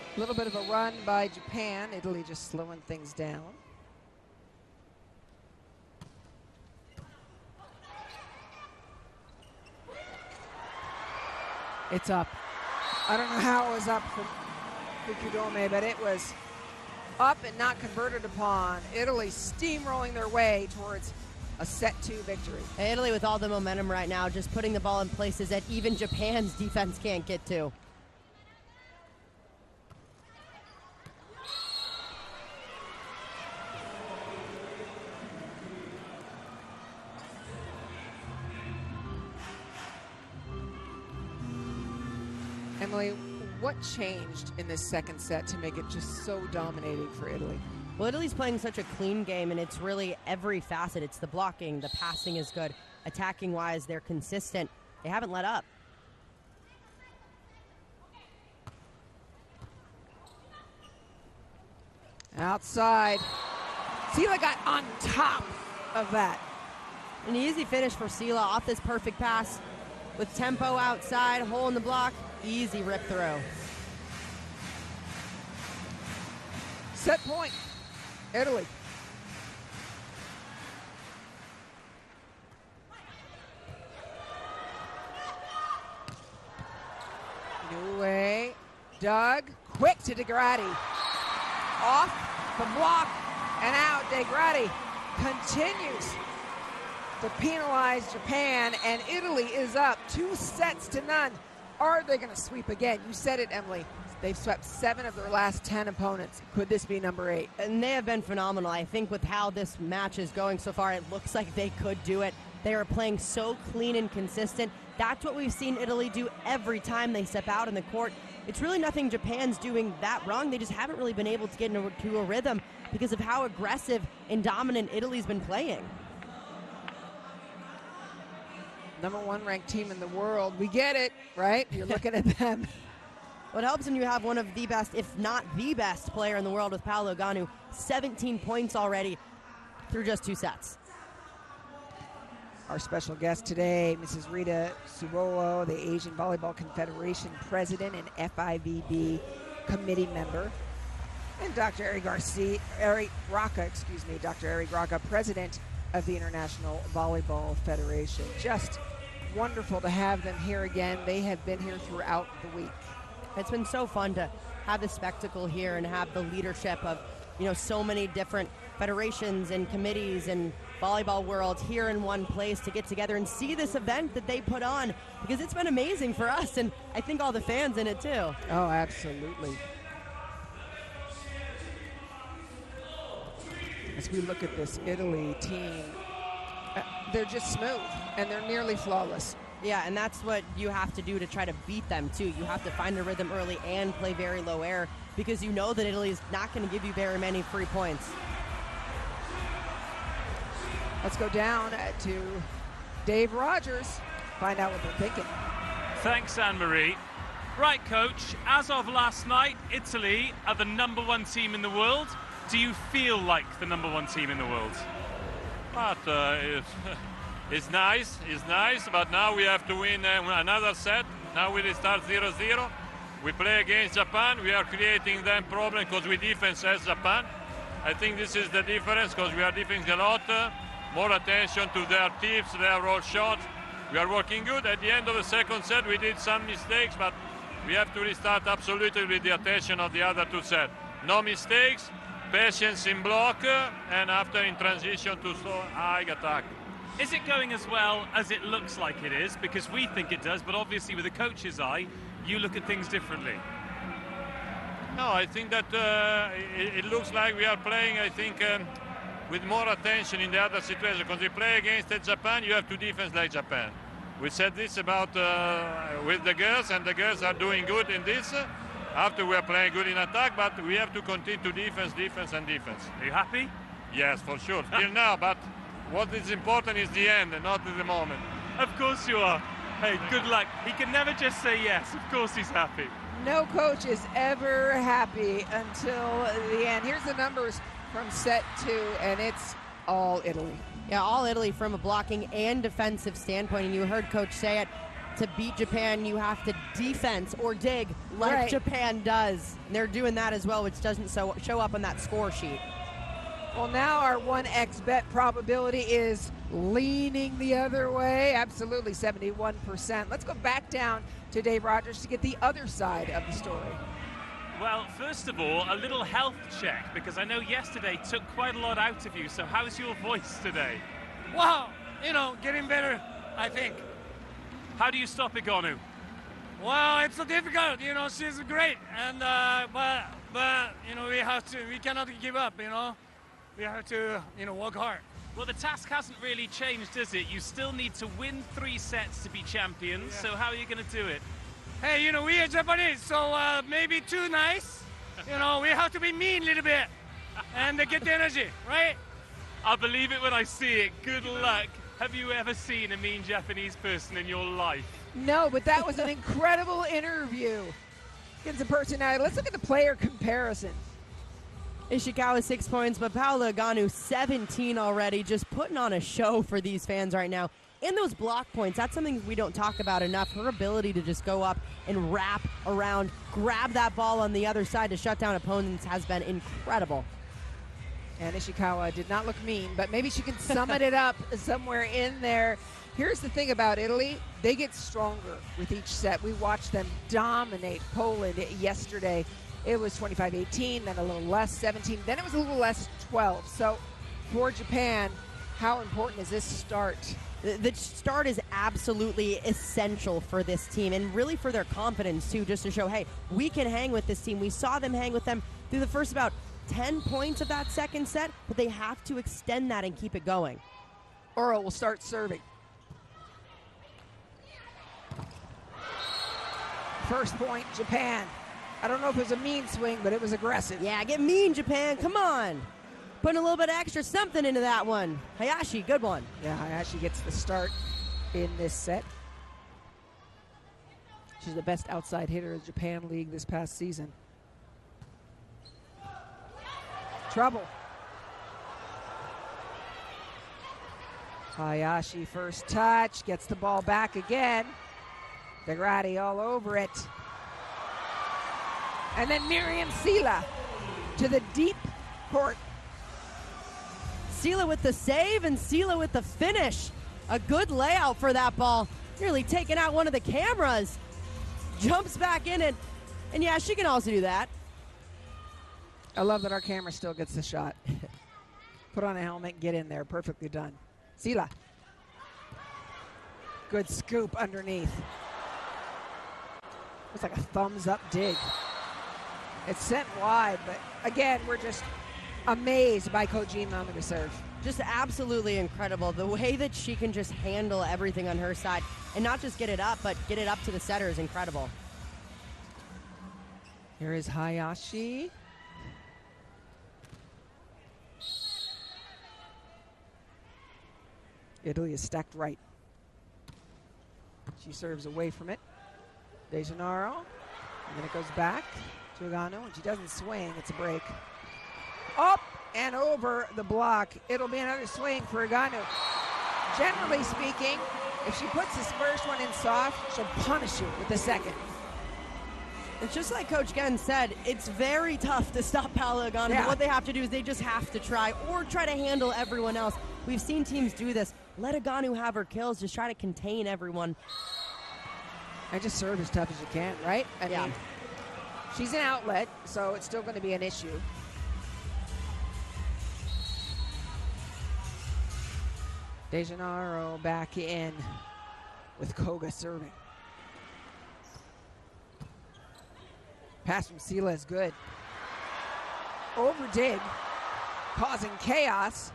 A little bit of a run by Japan. Italy just slowing things down. It's up. I don't know how it was up for Fukudome, but it was up and not converted upon. Italy steamrolling their way towards a set 2 victory. Italy with all the momentum right now, just putting the ball in places that even Japan's defense can't get to. Emily, what changed in this second set to make it just so dominating for Italy? Well, Italy's playing such a clean game, and it's really every facet. It's the blocking, the passing is good. Attacking-wise, they're consistent. They haven't let up. Outside. Sela got on top of that. An easy finish for Sela off this perfect pass. With tempo outside, hole in the block, easy rip through. Set point, Italy. New way, Doug, quick to DeGradi. Off the block and out. DeGradi continues to penalize Japan, and Italy is up 2-0. Are they going to sweep again? You said it, Emily. They've swept 7 of their last 10 opponents. Could this be number 8? And they have been phenomenal. I think with how this match is going so far, it looks like they could do it. They are playing so clean and consistent. That's what we've seen Italy do every time they step out in the court. It's really nothing Japan's doing that wrong. They just haven't really been able to get into a rhythm because of how aggressive and dominant Italy's been playing. Number 1 ranked team in the world. We get it, right? You're looking at them. What helps when you have one of the best, if not the best player in the world with Paolo Ganu, 17 points already through just 2 sets. Our special guest today, Mrs. Rita Suolo, the Asian Volleyball Confederation president and FIVB committee member, and Dr. Eric Rocca, president of the International Volleyball Federation. Just wonderful to have them here again. They have been here throughout the week. It's been so fun to have the spectacle here and have the leadership of, so many different federations and committees and volleyball worlds here in one place to get together and see this event that they put on, because it's been amazing for us and I think all the fans in it too. Oh, absolutely. As we look at this Italy team, they're just smooth and they're nearly flawless. Yeah, and that's what you have to do to try to beat them too. You have to find a rhythm early and play very low air, because you know that Italy is not going to give you very many free points. Let's go down to Dave Rogers, find out what they're thinking. Thanks, Anne-Marie. Right, Coach, as of last night, Italy are the number 1 team in the world. Do you feel like the number 1 team in the world? But it's nice, but now we have to win another set. Now we start 0-0. We play against Japan. We are creating them problems because we defense as Japan. I think this is the difference, because we are defending a lot. More attention to their tips, their roll shots. We are working good. At the end of the second set, we did some mistakes, but we have to restart absolutely with the attention of the other 2 sets. No mistakes, patience in block, and after in transition to slow high attack. Is it going as well as it looks like it is? Because we think it does, but obviously with a coach's eye, you look at things differently. No, I think that it looks like we are playing, I think, with more attention in the other situation. Because we play against Japan, you have to defense like Japan. We said this about with the girls, and the girls are doing good in this. After we are playing good in attack, but we have to continue to defense. Are you happy? Yes, for sure. Till now, but what is important is the end, not the moment. Of course you are. Hey, good luck. He can never just say yes. Of course he's happy. No coach is ever happy until the end. Here's the numbers from set 2, and it's all Italy. Yeah, all Italy from a blocking and defensive standpoint. And you heard Coach say it, to beat Japan, you have to defense or dig like Japan does. And they're doing that as well, which doesn't show up on that score sheet. Well, now our 1x bet probability is leaning the other way. Absolutely, 71%. Let's go back down to Dave Rogers to get the other side of the story. Well, first of all, a little health check, because I know yesterday took quite a lot out of you. So how's your voice today? Wow, getting better, I think. How do you stop Igonu? Well, it's so difficult. She's great, and but we cannot give up. We have to work hard. Well, the task hasn't really changed, does it? You still need to win 3 sets to be champions. Yeah. So how are you going to do it? Hey, we are Japanese, so maybe too nice. We have to be mean a little bit and get the energy, right? I'll believe it when I see it. Good luck. Have you ever seen a mean Japanese person in your life? No, but that was an incredible interview. Gives a personality. Let's look at the player comparison. Ishikawa 6 points, but Paola Egonu 17 already, just putting on a show for these fans right now. And those block points, that's something we don't talk about enough. Her ability to just go up and wrap around, grab that ball on the other side to shut down opponents has been incredible. And Ishikawa did not look mean, but maybe she can summon it up somewhere in there. Here's the thing about Italy. They get stronger with each set. We watched them dominate Poland yesterday. It was 25-18, then a little less, 17. Then it was a little less, 12. So for Japan, how important is this start? The start is absolutely essential for this team and really for their confidence, too, just to show, hey, we can hang with this team. We saw them hang with them through the first about 10 points of that second set, but they have to extend that and keep it going. Earl will start serving. First point, Japan. I don't know if it was a mean swing, but it was aggressive. Yeah, get mean, Japan. Come on. Putting a little bit of extra something into that one. Hayashi, good one. Yeah, Hayashi gets the start in this set. She's the best outside hitter of the Japan League this past season. Trouble. Hayashi first touch, gets the ball back again. Degrati all over it. And then Miriam Sila to the deep court. Sila with the save and Sila with the finish. A good layout for that ball. Nearly taking out one of the cameras. Jumps back in it. And yeah, she can also do that. I love that our camera still gets the shot. Put on a helmet and get in there. Perfectly done. Sila. Good scoop underneath. Looks like a thumbs up dig. It's sent wide, but again, we're just amazed by Kojima on the reserve. Just absolutely incredible. The way that she can just handle everything on her side and not just get it up, but get it up to the setter is incredible. Here is Hayashi. Italy is stacked right. She serves away from it. De Gennaro. And then it goes back to Egonu, and she doesn't swing. It's a break. Up and over the block. It'll be another swing for Egonu. Generally speaking, if she puts this first one in soft, she'll punish you with the second. It's just like Coach Gen said, it's very tough to stop Paola Egonu. Yeah. But what they have to do is they just have to try or try to handle everyone else. We've seen teams do this. Let Egonu have her kills. Just try to contain everyone. And just serve as tough as you can, right? I mean, she's an outlet, so it's still going to be an issue. De Gennaro back in with Koga serving. Pass from Sila is good. Over dig, causing chaos.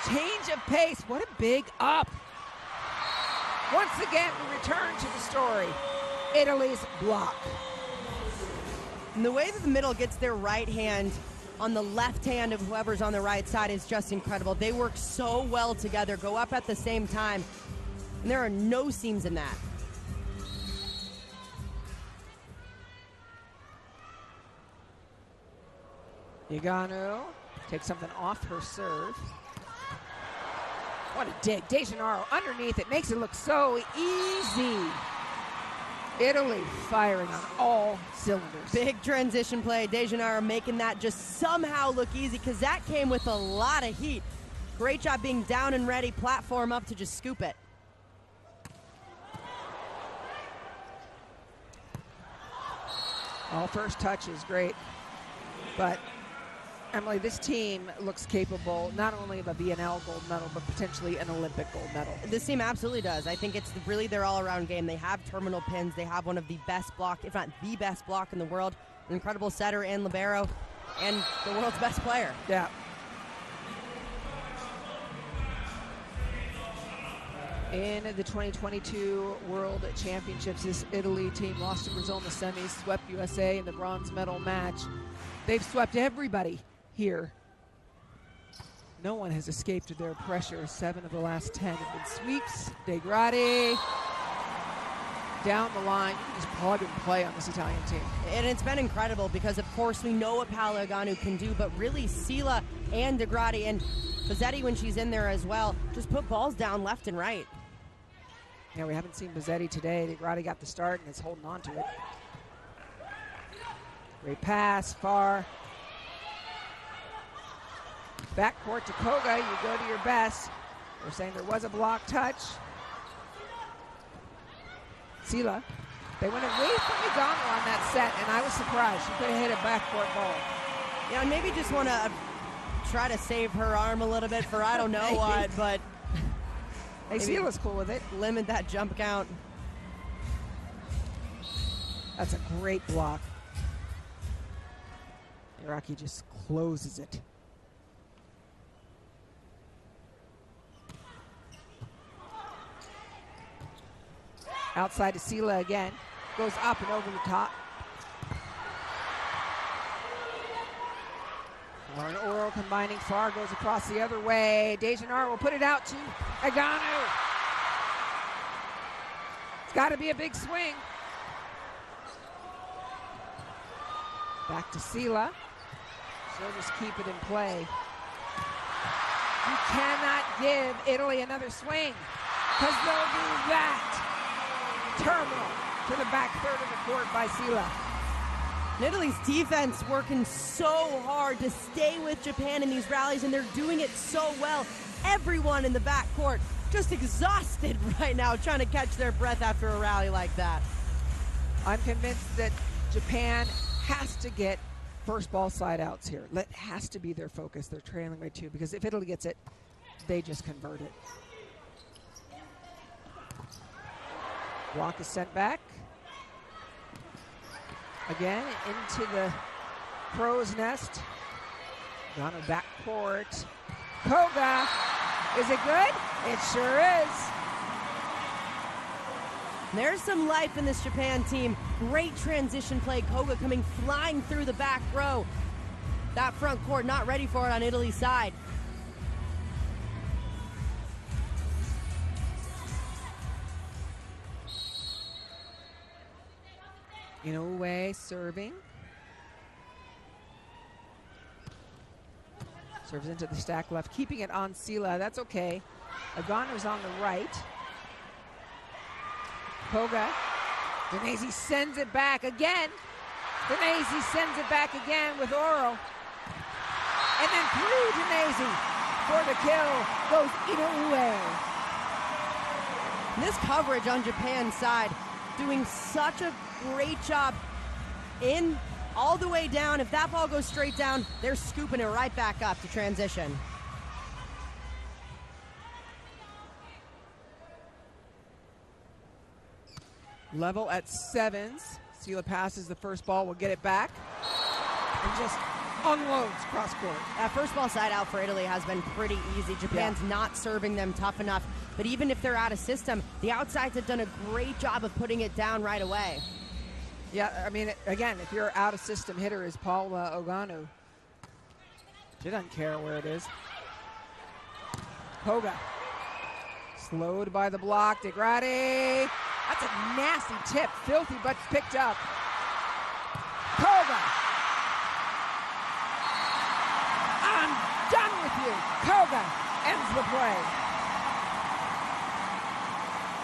Change of pace, what a big up. Once again, we return to the story. Italy's block. And the way that the middle gets their right hand on the left hand of whoever's on the right side is just incredible. They work so well together, go up at the same time, and there are no seams in that. Yagano takes something off her serve. What a dig. De Gennaro underneath it makes it look so easy. Italy firing on all cylinders. Big transition play. De Gennaro making that just somehow look easy because that came with a lot of heat. Great job being down and ready, platform up to just scoop it. All first touch is great, but Emily, this team looks capable not only of a VNL gold medal, but potentially an Olympic gold medal. This team absolutely does. I think it's really their all-around game. They have terminal pins. They have one of the best block, if not the best block in the world. An incredible setter and libero, and the world's best player. Yeah. In the 2022 World Championships, this Italy team lost to Brazil in the semis, swept USA in the bronze medal match. They've swept everybody here. No one has escaped their pressure. 7 of the last 10 have been sweeps. De Gradi down the line. You can just plug and play on this Italian team. And it's been incredible because, of course, we know what Paola Eganu can do, but really Sila and De Gradi and Bazzetti, when she's in there as well, just put balls down left and right. Yeah, we haven't seen Bazzetti today. De Gradi got the start and is holding on to it. Great pass, far. Backcourt to Koga, you go to your best. We're saying there was a block touch. Sila, they went away from Eganu on that set, and I was surprised. She could have hit a backcourt ball. Yeah, and maybe just want to try to save her arm a little bit for I don't know what, but Hey, Sila's cool with it. Limit that jump count. That's a great block. Iraqi just closes it. Outside to Sila again. Goes up and over the top. Lauren Oro combining far, goes across the other way. De Gennaro will put it out to Eganu. It's got to be a big swing. Back to Sila. She'll just keep it in play. You cannot give Italy another swing because they'll do that. Terminal to the back third of the court by Sila. And Italy's defense working so hard to stay with Japan in these rallies, and they're doing it so well. Everyone in the backcourt just exhausted right now trying to catch their breath after a rally like that. I'm convinced that Japan has to get first ball side outs here. That has to be their focus. They're trailing by 2 because if Italy gets it, they just convert it. Block is sent back. Again, into the crow's nest. Down the back court. Koga. Is it good? It sure is. There's some life in this Japan team. Great transition play. Koga coming flying through the back row. That front court not ready for it on Italy's side. Inoue serving. Serves into the stack left, keeping it on Sila. That's okay. Aganu's on the right. Koga. Danesi sends it back again. Danesi sends it back again with Oro. And then through Danesi for the kill goes Inoue. This coverage on Japan's side doing such a great job in all the way down. If that ball goes straight down, they're scooping it right back up to transition. Level at 7s. Sela passes the first ball, will get it back, and just unloads cross court. That first ball side out for Italy has been pretty easy. Japan's not serving them tough enough, but even if they're out of system, the outsides have done a great job of putting it down right away. Yeah, I mean, again, if your out of system hitter is Paula Oganu, she doesn't care where it is. Koga. Slowed by the block. DeGrady. That's a nasty tip. Filthy, but picked up. Koga. I'm done with you. Koga ends the play.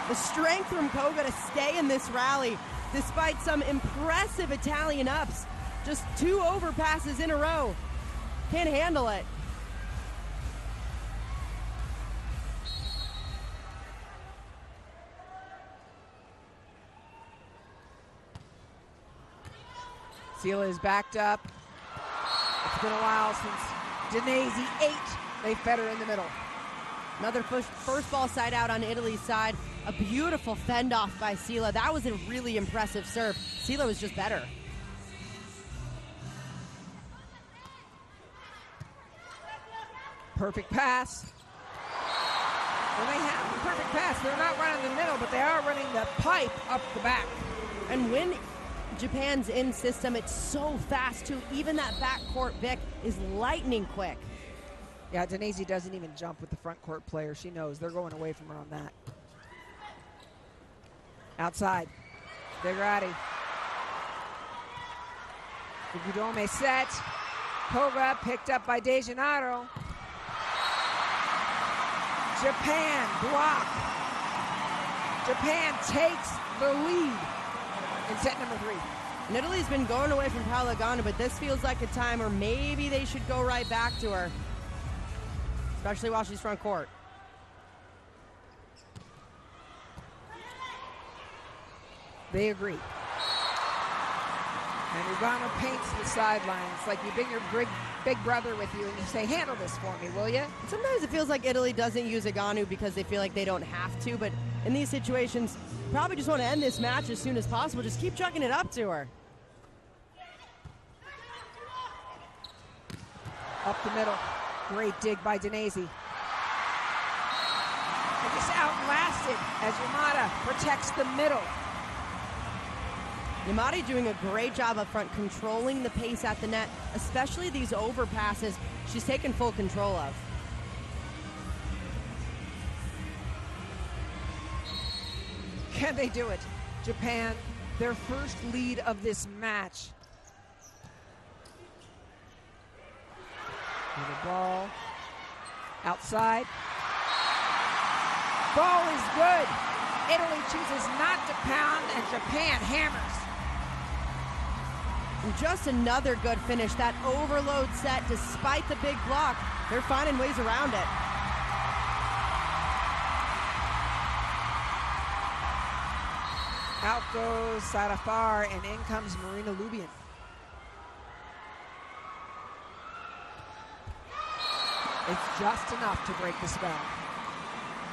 The strength from Koga to stay in this rally, despite some impressive Italian ups. Just 2 overpasses in a row. Can't handle it. Sela is backed up. It's been a while since Danesi ate. They fed her in the middle. Another first ball side out on Italy's side. A beautiful fend off by Sela. That was a really impressive serve. Sela was just better. Perfect pass. When they have the perfect pass, they're not running the middle, but they are running the pipe up the back. And when Japan's in system, it's so fast too. Even that backcourt Vic is lightning quick. Yeah, Danesi doesn't even jump with the front court player. She knows they're going away from her on that. Outside, DeGrady. Iguodome set. Koga picked up by De Gennaro. Japan block. Japan takes the lead in set number 3. And Italy's been going away from Paola Oganu, but this feels like a time where maybe they should go right back to her, especially while she's front court. They agree. And Ugano paints the sidelines like you bring your big brother with you and you say, handle this for me, will you? Sometimes it feels like Italy doesn't use Oganu because they feel like they don't have to, but in these situations, probably just want to end this match as soon as possible. Just keep chucking it up to her. Up the middle. Great dig by Danesi. They just outlasted as Yamada protects the middle. Yamada doing a great job up front, controlling the pace at the net, especially these overpasses she's taken full control of. Can they do it? Japan, their first lead of this match. And the ball outside. Ball is good. Italy chooses not to pound, and Japan hammers. And just another good finish. That overload set, despite the big block, they're finding ways around it. Out goes Sadafar, and in comes Marina Lubian. It's just enough to break the spell.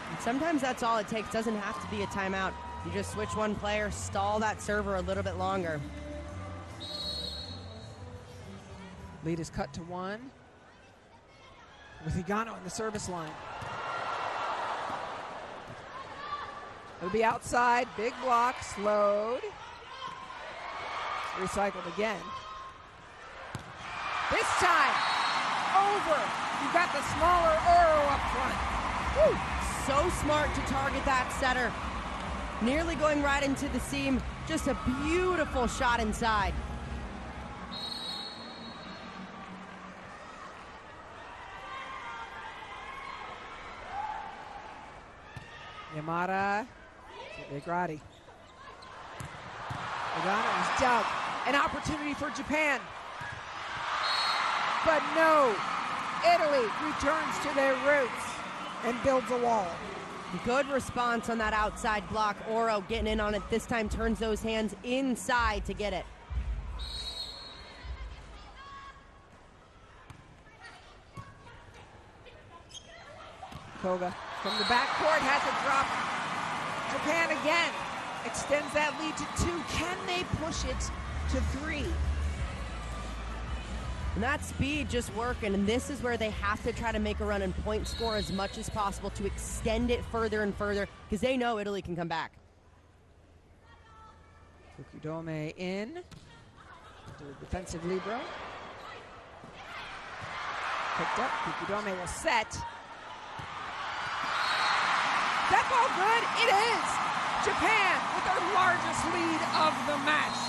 And sometimes that's all it takes. Doesn't have to be a timeout. You just switch one player, stall that server a little bit longer. Lead is cut to 1 with Higano in the service line. It'll be outside, big block, slowed. Recycled again. This time, over. You've got the smaller Oro up front. Woo. So smart to target that setter. Nearly going right into the seam. Just a beautiful shot inside. Yamada to DeGrady. Ogano is dug. An opportunity for Japan. But no, Italy returns to their roots and builds a wall. Good response on that outside block. Oro getting in on it this time, turns those hands inside to get it. Koga from the backcourt has it dropped. Japan again. extends that lead to 2. Can they push it to 3? And that speed just working, and this is where they have to try to make a run and point score as much as possible to extend it further and further, because they know Italy can come back. Fukudome in to the defensive libero. Picked up, Fukudome will set. That ball good? It is! Japan with their largest lead of the match.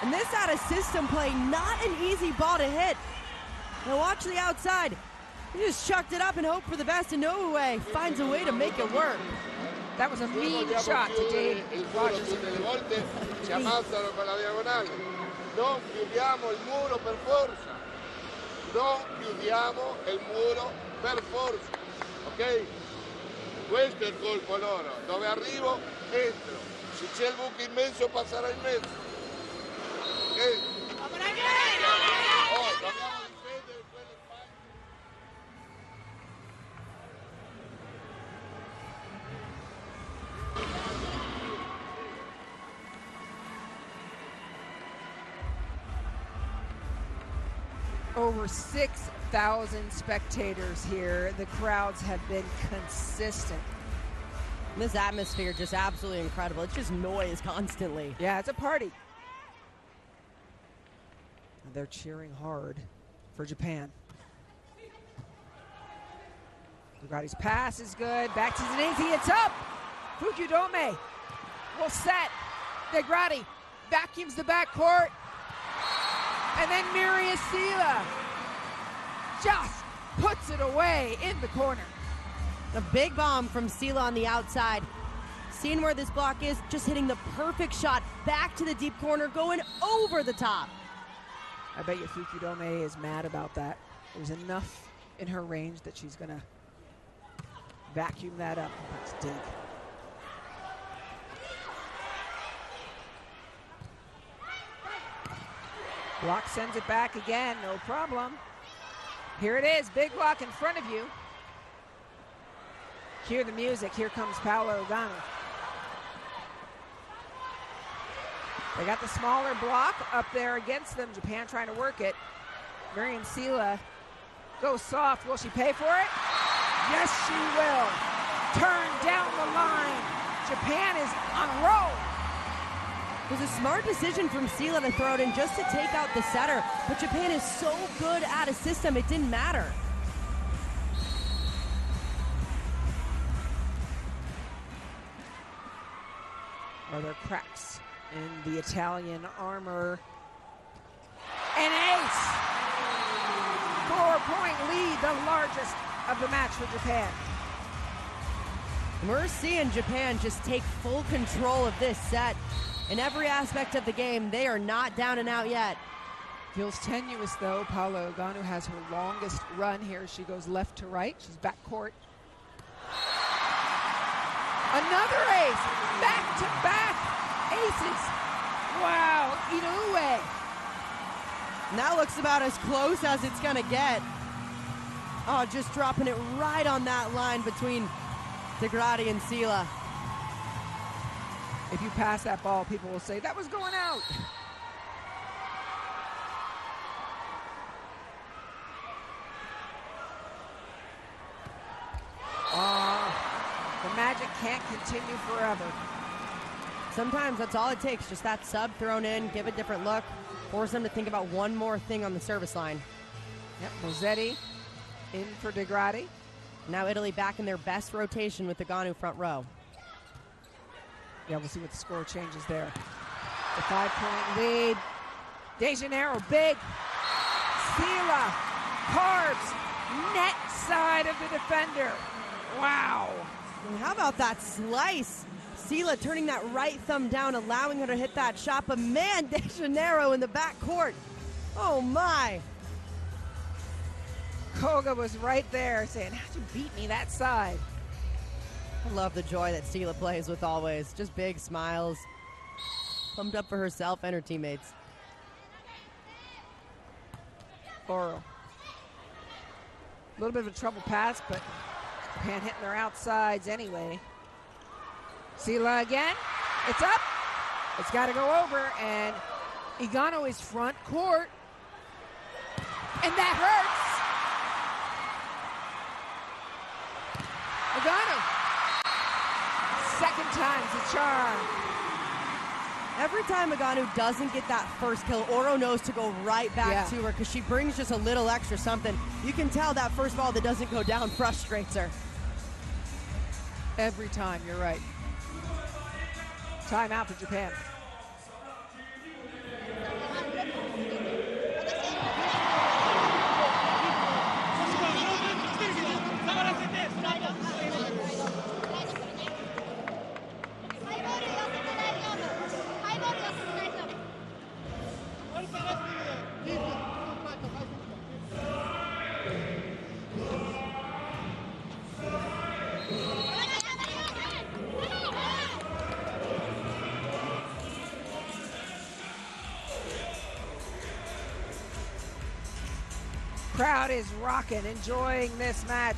And this out of system play, not an easy ball to hit. Now watch the outside. He just chucked it up and hoped for the best, and Inoue finds a way to make it work. That was a mean shot to Dave Rogers. Delle volte ci ammazzano con la diagonale. Non chiudiamo il muro per forza. Non chiudiamo il muro per forza. Ok? Questo è il colpo loro. Dove arrivo, entro. Se c'è il buco immenso, passerà in mezzo. Ok? Oh, dobbiamo difendere quelle spalle. Over 6,000 spectators here. The crowds have been consistent. This atmosphere just absolutely incredible. It's just noise constantly. Yeah, it's a party. And they're cheering hard for Japan. Bugati's pass is good. Back to Zanese. It's up. Fukudome will set. Degrati vacuums the backcourt. And then Miriam Sila just puts it away in the corner. A big bomb from Sila on the outside. Seeing where this block is, just hitting the perfect shot back to the deep corner, going over the top. I bet you Fukudome is mad about that. There's enough in her range that she's going to vacuum that up. That's dig. Block sends it back again, no problem. Here it is, big block in front of you. Hear the music, here comes Paolo Ogano. They got the smaller block up there against them. Japan trying to work it. Miriam Sila goes soft. Will she pay for it? Yes, she will. Turn down the line. Japan is on a roll. It was a smart decision from Sila to throw it in just to take out the setter. But Japan is so good at a system, it didn't matter. Are there cracks in the Italian armor? An ace! 4-point lead, the largest of the match for Japan. We're seeing Japan just take full control of this set. In every aspect of the game, they are not down and out yet. Feels tenuous though. Paolo Ogano has her longest run here. She goes left to right. She's backcourt. Another ace. Back-to-back aces. Wow, Inoue. And that looks about as close as it's gonna get. Oh, just dropping it right on that line between Degrati and Sila. If you pass that ball, people will say, that was going out. The magic can't continue forever. Sometimes that's all it takes, just that sub thrown in, give a different look, force them to think about one more thing on the service line. Yep, Mosetti in for Degrati. Now Italy back in their best rotation with the Ogano front row. Yeah, we'll see what the score changes there. The 5-point lead. De Janeiro, big. Sila carves net side of the defender. Wow. And how about that slice? Sila turning that right thumb down, allowing her to hit that shot. But man, De Janeiro in the backcourt. Oh my. Koga was right there saying, how'd you beat me that side? I love the joy that Sila plays with always. Just big smiles. Pumped up for herself and her teammates. Oro. A little bit of a trouble pass, but Japan hitting their outsides anyway. Sila again. It's up. It's got to go over, and Igano is front court. And that hurts. Igano. Second time's the charm. Every time Igano doesn't get that first kill, Oro knows to go right back to her because she brings just a little extra something. You can tell that first ball that doesn't go down frustrates her. Every time, you're right. Timeout for Japan. Crowd is rocking, enjoying this match.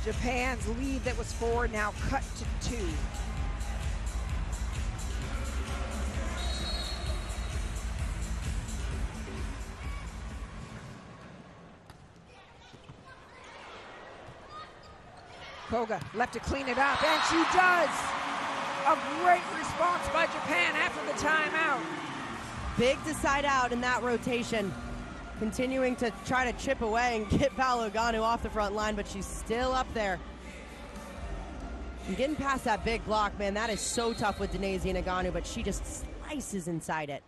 Japan's lead that was 4 now cut to 2. Koga left to clean it up, and she does. A great response by Japan after the timeout. Big to side out in that rotation. Continuing to try to chip away and get Paola Eganu off the front line, but she's still up there. And getting past that big block, man, that is so tough with Denise and Eganu, but she just slices inside it.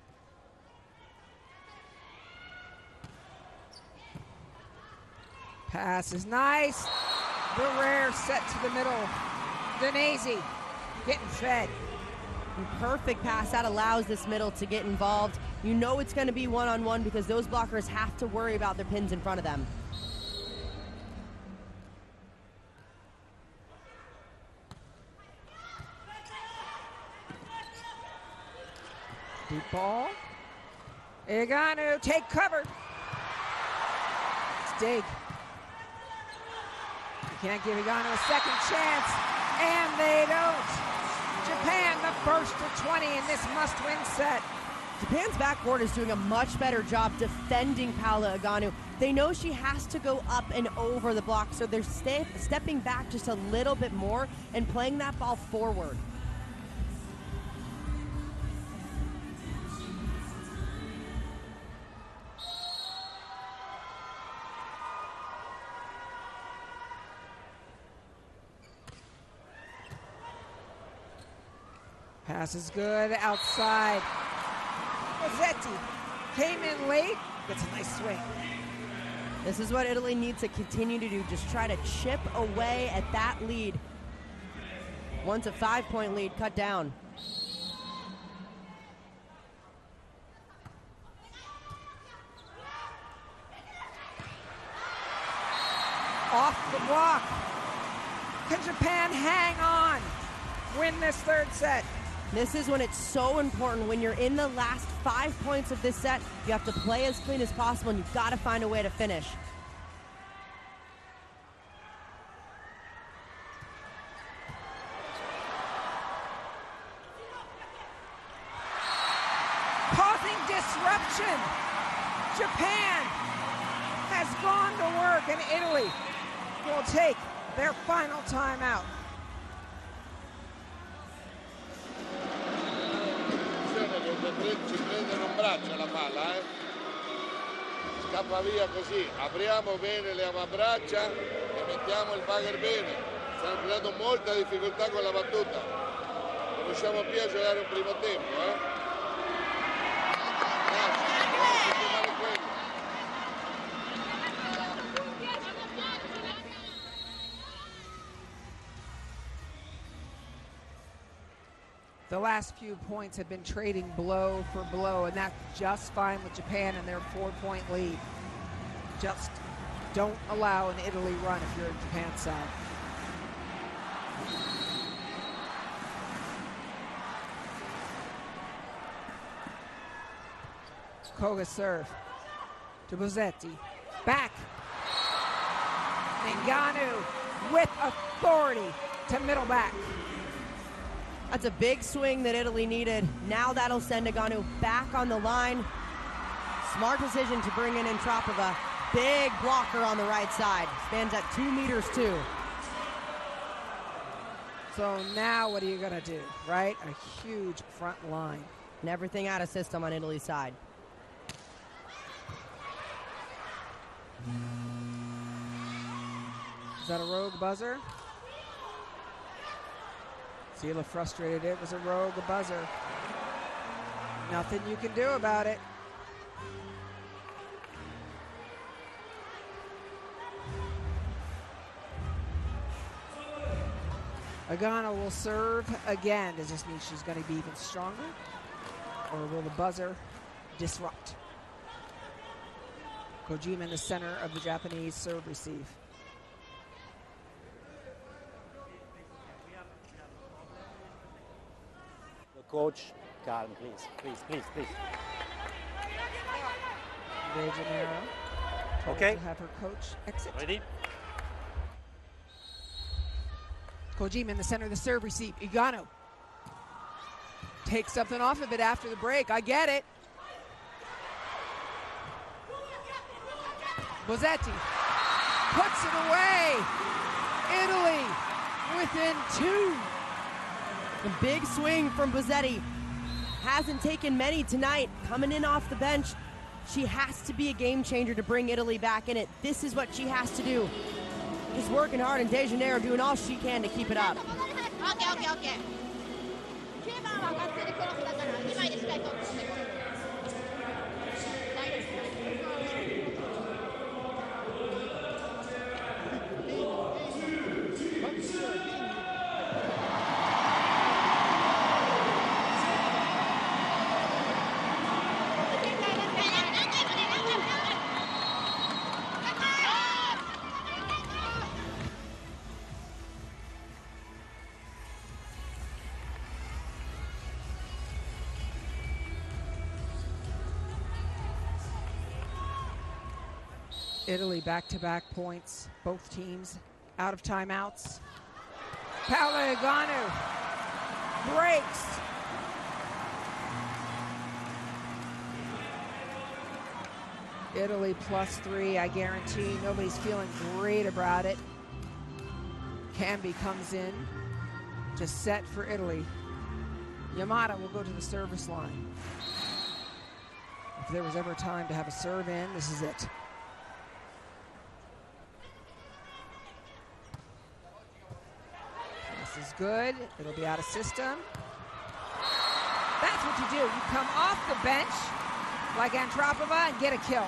Pass is nice. The rare set to the middle. Denise getting fed. And perfect pass. That allows this middle to get involved. You know it's going to be one-on-one because those blockers have to worry about their pins in front of them. Deep ball. Eganu, take cover. It's Dig. You can't give Eganu a second chance, and they don't. Japan the first to 20 in this must-win set. Japan's backcourt is doing a much better job defending Paola Eganu. They know she has to go up and over the block, so they're stepping back just a little bit more and playing that ball forward. Pass is good outside. Rossetti came in late, gets a nice swing. This is what Italy needs to continue to do, just try to chip away at that lead. Once a 5-point lead cut down. Off the block. Can Japan hang on? Win this third set. This is when it's so important. When you're in the last 5 points of this set, you have to play as clean as possible, and you've got to find a way to finish. Causing disruption. Japan has gone to work, and Italy will take their final timeout. Ci prendono in braccio la palla, scappa via così, apriamo bene le avambraccia e mettiamo il bagger bene. Stanno creando molta difficoltà con la battuta, non riusciamo più a giocare un primo tempo. The last few points have been trading blow for blow, and that's just fine with Japan and their 4-point lead. Just don't allow an Italy run if you're in Japan's side. Koga serve to Bozzetti. Back. Ngannou with authority to middle back. That's a big swing that Italy needed. Now that'll send Aganu back on the line. Smart decision to bring in Antropova. Big blocker on the right side. Stands at 2 meters 2. So now what are you going to do, right? A huge front line. And everything out of system on Italy's side. Is that a rogue buzzer? Sela frustrated. It was a rogue buzzer. Nothing you can do about it. Agana will serve again. Does this mean she's going to be even stronger? Or will the buzzer disrupt? Kojima in the center of the Japanese serve receive. Coach, calm, please. De Janeiro. Okay. To have her coach exit. Ready? Kojima in the center of the serve receive. Igano takes something off of it after the break. I get it. Bozzetti puts it away. Italy within 2. The big swing from Bozzetti. Hasn't taken many tonight. Coming in off the bench. She has to be a game changer to bring Italy back in it. This is what she has to do. She's working hard, and De Janeiro doing all she can to keep it up. Okay. Italy back-to-back points. Both teams out of timeouts. Paola Aganu breaks. Italy +3, I guarantee. Nobody's feeling great about it. Camby comes in to set for Italy. Yamada will go to the service line. If there was ever a time to have a serve in, this is it. This is good. It'll be out of system. That's what you do. You come off the bench like Antropova and get a kill.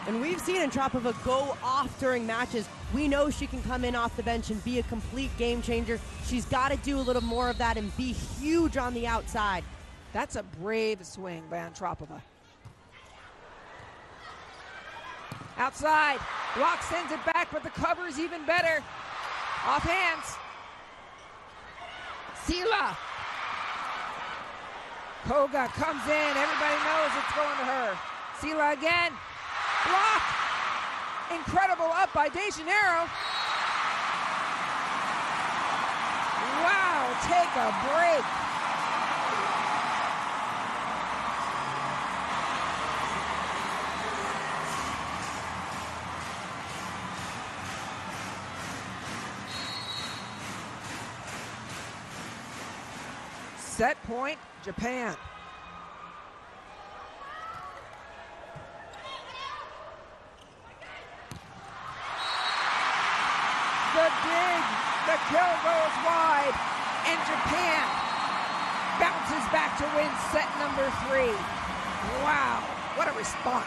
And we've seen Antropova go off during matches. We know she can come in off the bench and be a complete game changer. She's got to do a little more of that and be huge on the outside. That's a brave swing by Antropova. Outside. Block sends it back, but the cover is even better. Off hands. Sela. Koga comes in. Everybody knows it's going to her. Sela again. Block. Incredible up by De Janeiro. Wow, take a break. Set point, Japan. The kill goes wide, and Japan bounces back to win set number 3. Wow, what a response.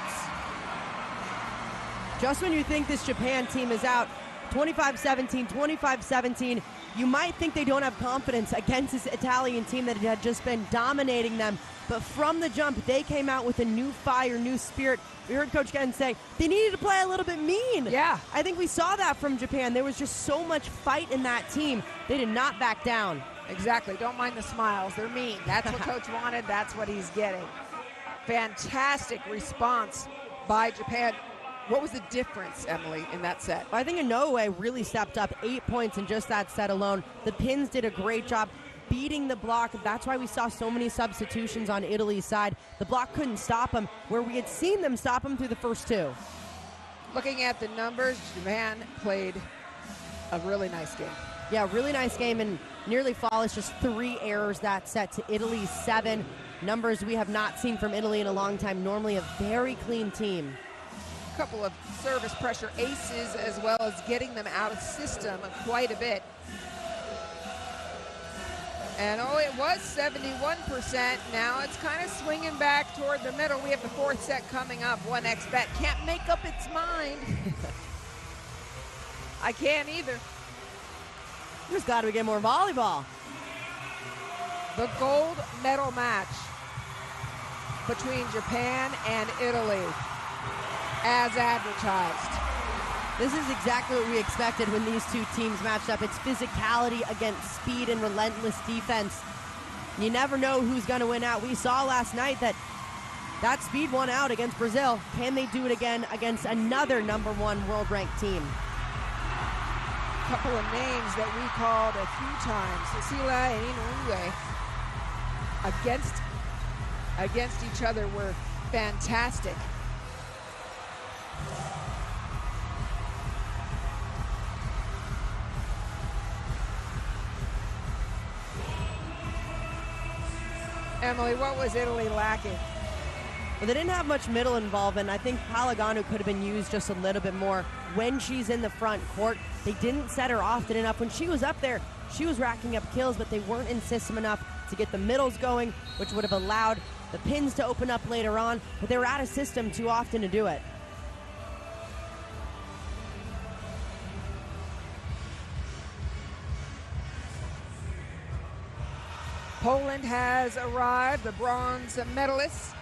Just when you think this Japan team is out, 25-17, 25-17, you might think they don't have confidence against this Italian team that had just been dominating them. But from the jump, they came out with a new fire, new spirit. We heard Coach Ken say they needed to play a little bit mean. Yeah. I think we saw that from Japan. There was just so much fight in that team. They did not back down. Exactly. Don't mind the smiles. They're mean. That's what Coach wanted. That's what he's getting. Fantastic response by Japan. What was the difference, Emily, in that set? I think Inoue really stepped up 8 points in just that set alone. The Pins did a great job. beating the block. That's why we saw so many substitutions on Italy's side. The block couldn't stop them, where we had seen them stop them through the first two. Looking at the numbers, Japan played a really nice game. Yeah, really nice game and nearly flawless. Just 3 errors that set to Italy's 7. Numbers we have not seen from Italy in a long time. Normally a very clean team. A couple of service pressure aces, as well as getting them out of system quite a bit. And it was 71%. Now it's kind of swinging back toward the middle. We have the 4th set coming up. 1xBet can't make up its mind. I can't either. I'm just glad we get more volleyball. The gold medal match between Japan and Italy, as advertised. This is exactly what we expected when these two teams matched up. It's physicality against speed and relentless defense. You never know who's going to win out. We saw last night that speed won out against Brazil. Can they do it again against another #1 world-ranked team? Couple of names that we called a few times, Cecilia and Inoue, against each other were fantastic. Emily, what was Italy lacking? Well, they didn't have much middle involvement. I think Palaganu could have been used just a little bit more when she's in the front court. They didn't set her often enough. When she was up there, she was racking up kills, but they weren't in system enough to get the middles going, which would have allowed the pins to open up later on, but they were out of system too often to do it. Poland has arrived, the bronze medalists.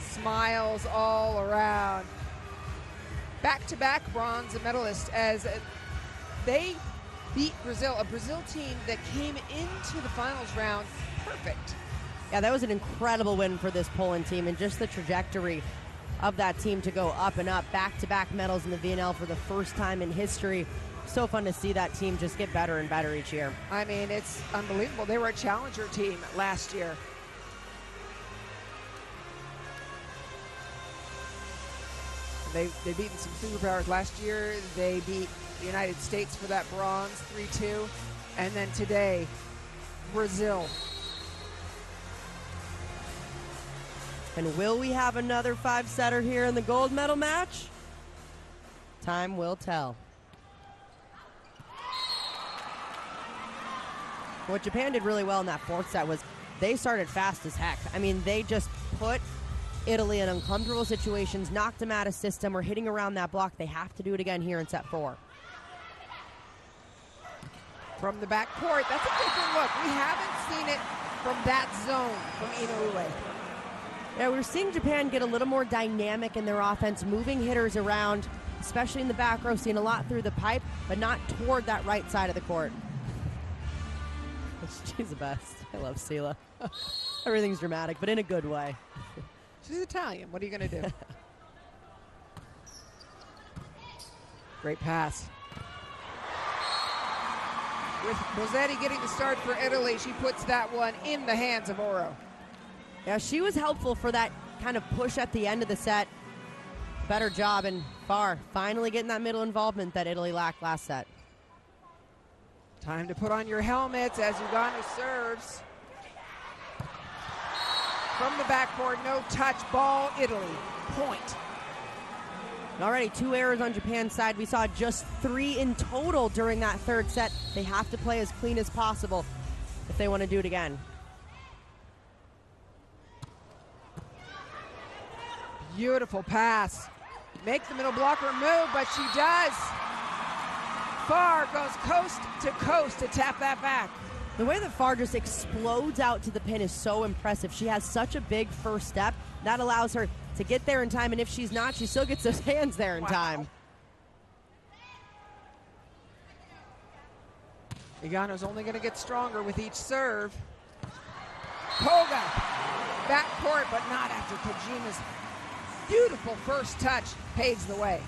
Smiles all around. Back-to-back bronze medalists as they beat Brazil, a Brazil team that came into the finals round perfect. Yeah, that was an incredible win for this Poland team, and just the trajectory of that team to go up and up. Back-to-back medals in the VNL for the first time in history. So fun to see that team just get better and better each year. I mean, it's unbelievable. They were a challenger team last year. They've beaten some superpowers last year. They beat the United States for that bronze, 3-2. And then today, Brazil. And will we have another 5-setter here in the gold medal match? Time will tell. What Japan did really well in that 4th set was they started fast as heck. I mean, they just put Italy in uncomfortable situations, knocked them out of system, or hitting around that block. They have to do it again here in set 4. From the back court, that's a different look. We haven't seen it from that zone from Inoue. Yeah, we're seeing Japan get a little more dynamic in their offense, moving hitters around, especially in the back row, seeing a lot through the pipe, but not toward that right side of the court. She's the best. I love Sela. Everything's dramatic, but in a good way. She's Italian. What are you going to do? Great pass. With Rossetti getting the start for Italy, she puts that one in the hands of Oro. Yeah, she was helpful for that kind of push at the end of the set. Better job, and Farr finally getting that middle involvement that Italy lacked last set. Time to put on your helmets as Uganda serves. From the backboard, no touch, ball, Italy, point. And already 2 errors on Japan's side. We saw just 3 in total during that 3rd set. They have to play as clean as possible if they want to do it again. Beautiful pass. Make the middle blocker move, but she does. Farr goes coast to coast to tap that back. The way that Farr just explodes out to the pin is so impressive. She has such a big first step. That allows her to get there in time, and if she's not, she still gets those hands there in time. Igano's only going to get stronger with each serve. Koga, back court, but not after Kojima's beautiful first touch paves the way.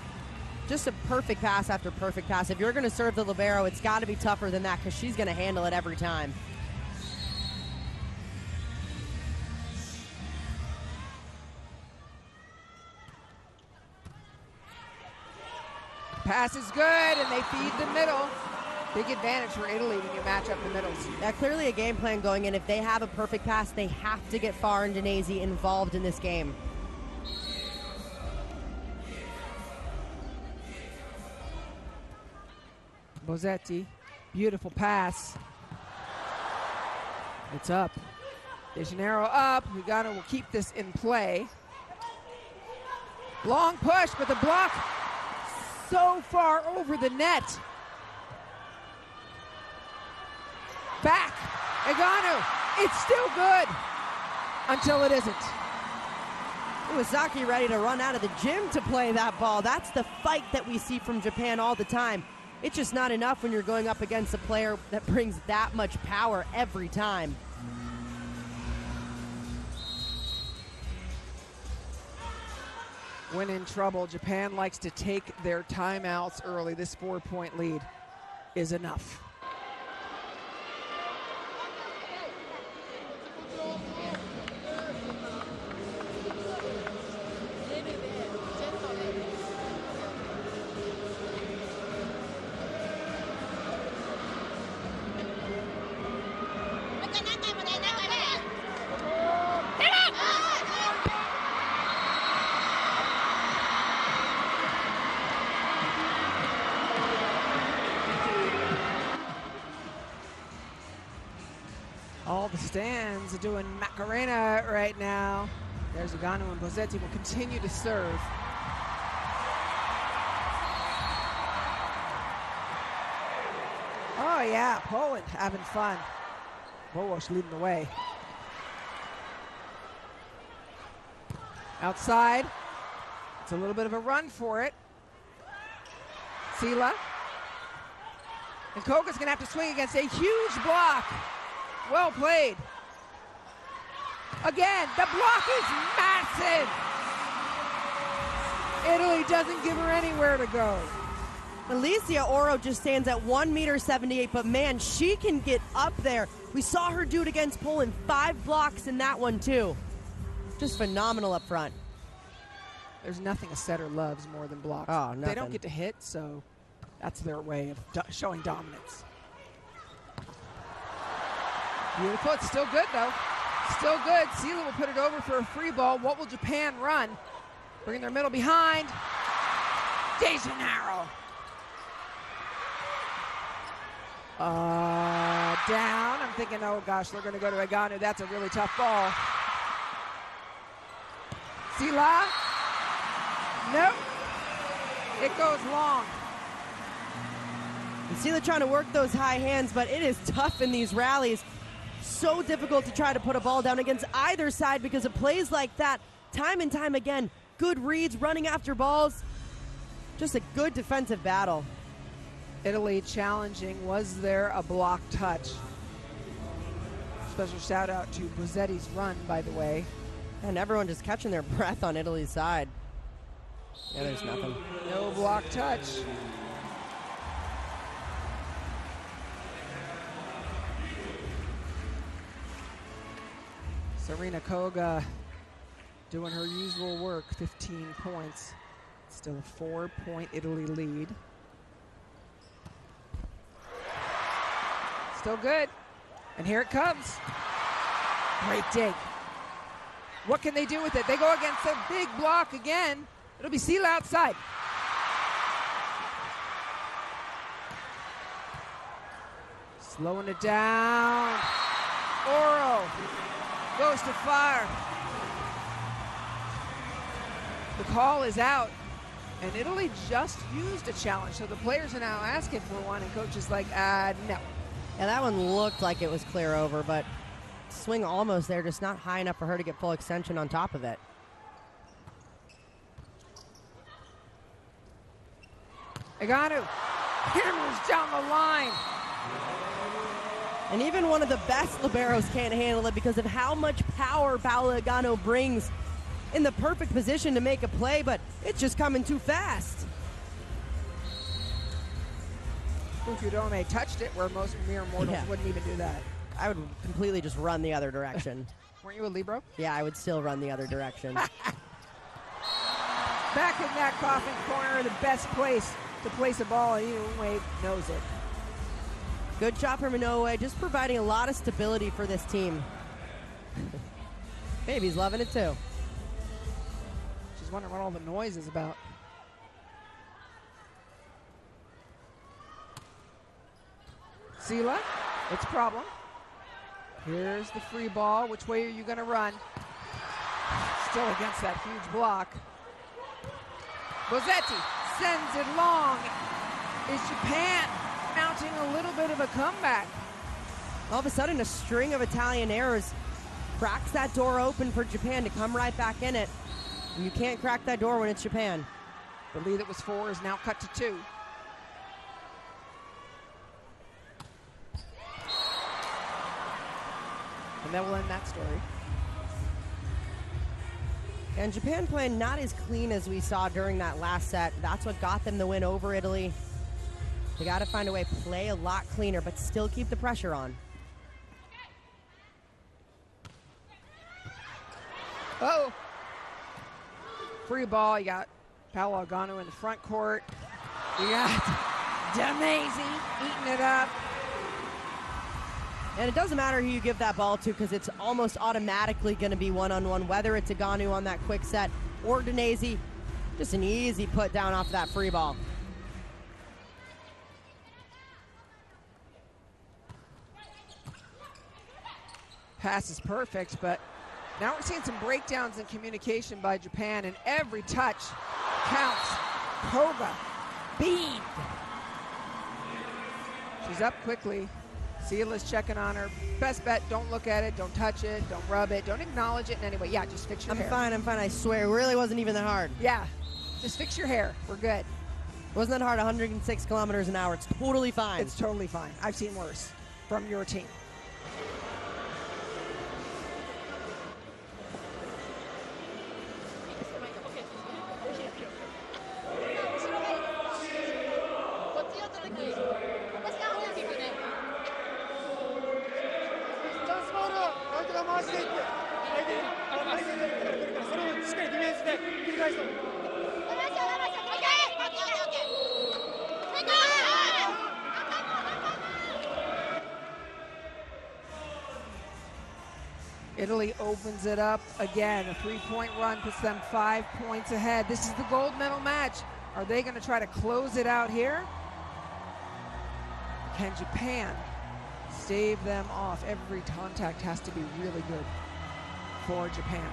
Just a perfect pass after perfect pass. If you're going to serve the libero, it's got to be tougher than that because she's going to handle it every time. Pass is good, and they feed the middle. Big advantage for Italy when you match up the middles. Yeah, clearly a game plan going in. If they have a perfect pass, they have to get Farr and Danese involved in this game. Bozzetti, beautiful pass. It's up. De Janeiro up. Lugano will keep this in play. Long push, but the block so far over the net. Back. Eganu. It's still good until it isn't. Iwasaki ready to run out of the gym to play that ball. That's the fight that we see from Japan all the time. It's just not enough when you're going up against a player that brings that much power every time. When in trouble, Japan likes to take their timeouts early. This 4-point lead is enough. All the stands are doing Macarena right now. There's Eganu, and Bozzetti will continue to serve. Oh yeah, Poland having fun. Bołosz leading the way. Outside. It's a little bit of a run for it. Sila. And Koga's gonna have to swing against a huge block. Well played. Again, the block is massive. Italy doesn't give her anywhere to go. Alicia Oro just stands at 1.78 m, but man, she can get up there. We saw her do it against Poland. 5 blocks in that one too. Just phenomenal up front. There's nothing a setter loves more than blocks. Oh, nothing. They don't get to hit, so that's their way of showing dominance. Beautiful. It's still good, though. Still good. Sila will put it over for a free ball. What will Japan run? Bringing their middle behind. De Janeiro. Down. I'm thinking, oh, gosh, they're going to go to Eganu. That's a really tough ball. Sila. Nope. It goes long. And Sila trying to work those high hands, but it is tough in these rallies. So difficult to try to put a ball down against either side because of plays like that, time and time again. Good reads, running after balls. Just a good defensive battle. Italy challenging. Was there a block touch? Special shout out to Bozzetti's run, by the way. And everyone just catching their breath on Italy's side. Yeah, there's nothing. No block touch. Serena Koga doing her usual work, 15 points. Still a 4-point Italy lead. Still good. And here it comes. Great dig. What can they do with it? They go against a big block again. It'll be Sila outside. Slowing it down. Oro goes to fire. The call is out, and Italy just used a challenge, so the players are now asking for one, and coach is like, no. Yeah, that one looked like it was clear over, but swing almost there, just not high enough for her to get full extension on top of it. Eganu hammers down the line. And even one of the best liberos can't handle it because of how much power Paola Eganu brings in the perfect position to make a play, but it's just coming too fast. Fukudome touched it where most mere mortals wouldn't even do that. I would completely just run the other direction. Weren't you a Libro? Yeah, I would still run the other direction. Back in that coffin corner, the best place to place a ball, and Inoue knows it. Good job from Inoue, just providing a lot of stability for this team. Baby's loving it too. She's wondering what all the noise is about. Sela, it's a problem. Here's the free ball. Which way are you going to run? Still against that huge block. Bozzetti sends it long. Is Japan mounting a little bit of a comeback? All of a sudden, a string of Italian errors cracks that door open for Japan to come right back in it. And you can't crack that door when it's Japan. The lead that was 4 is now cut to 2. And that will end that story. And Japan playing not as clean as we saw during that last set. That's what got them the win over Italy. They got to find a way to play a lot cleaner, but still keep the pressure on. Oh! Free ball. You got Paolo Agano in the front court. You got Demasi eating it up. And it doesn't matter who you give that ball to because it's almost automatically going to be one-on-one, whether it's Aganu on that quick set or Demasi. Just an easy put down off that free ball. Pass is perfect, but now we're seeing some breakdowns in communication by Japan, and every touch counts. Koga, beamed. She's up quickly. Sela's checking on her. Best bet, don't look at it, don't touch it, don't rub it, don't acknowledge it in any way. Yeah, just fix your hair. I'm fine, I swear. It really wasn't even that hard. Yeah, just fix your hair. We're good. It wasn't that hard, 106 kilometers an hour. It's totally fine. It's totally fine. I've seen worse from your team. Italy opens it up again. A 3-point run puts them 5 points ahead. This is the gold medal match. Are they going to try to close it out here? Can Japan stave them off? Every contact has to be really good for Japan.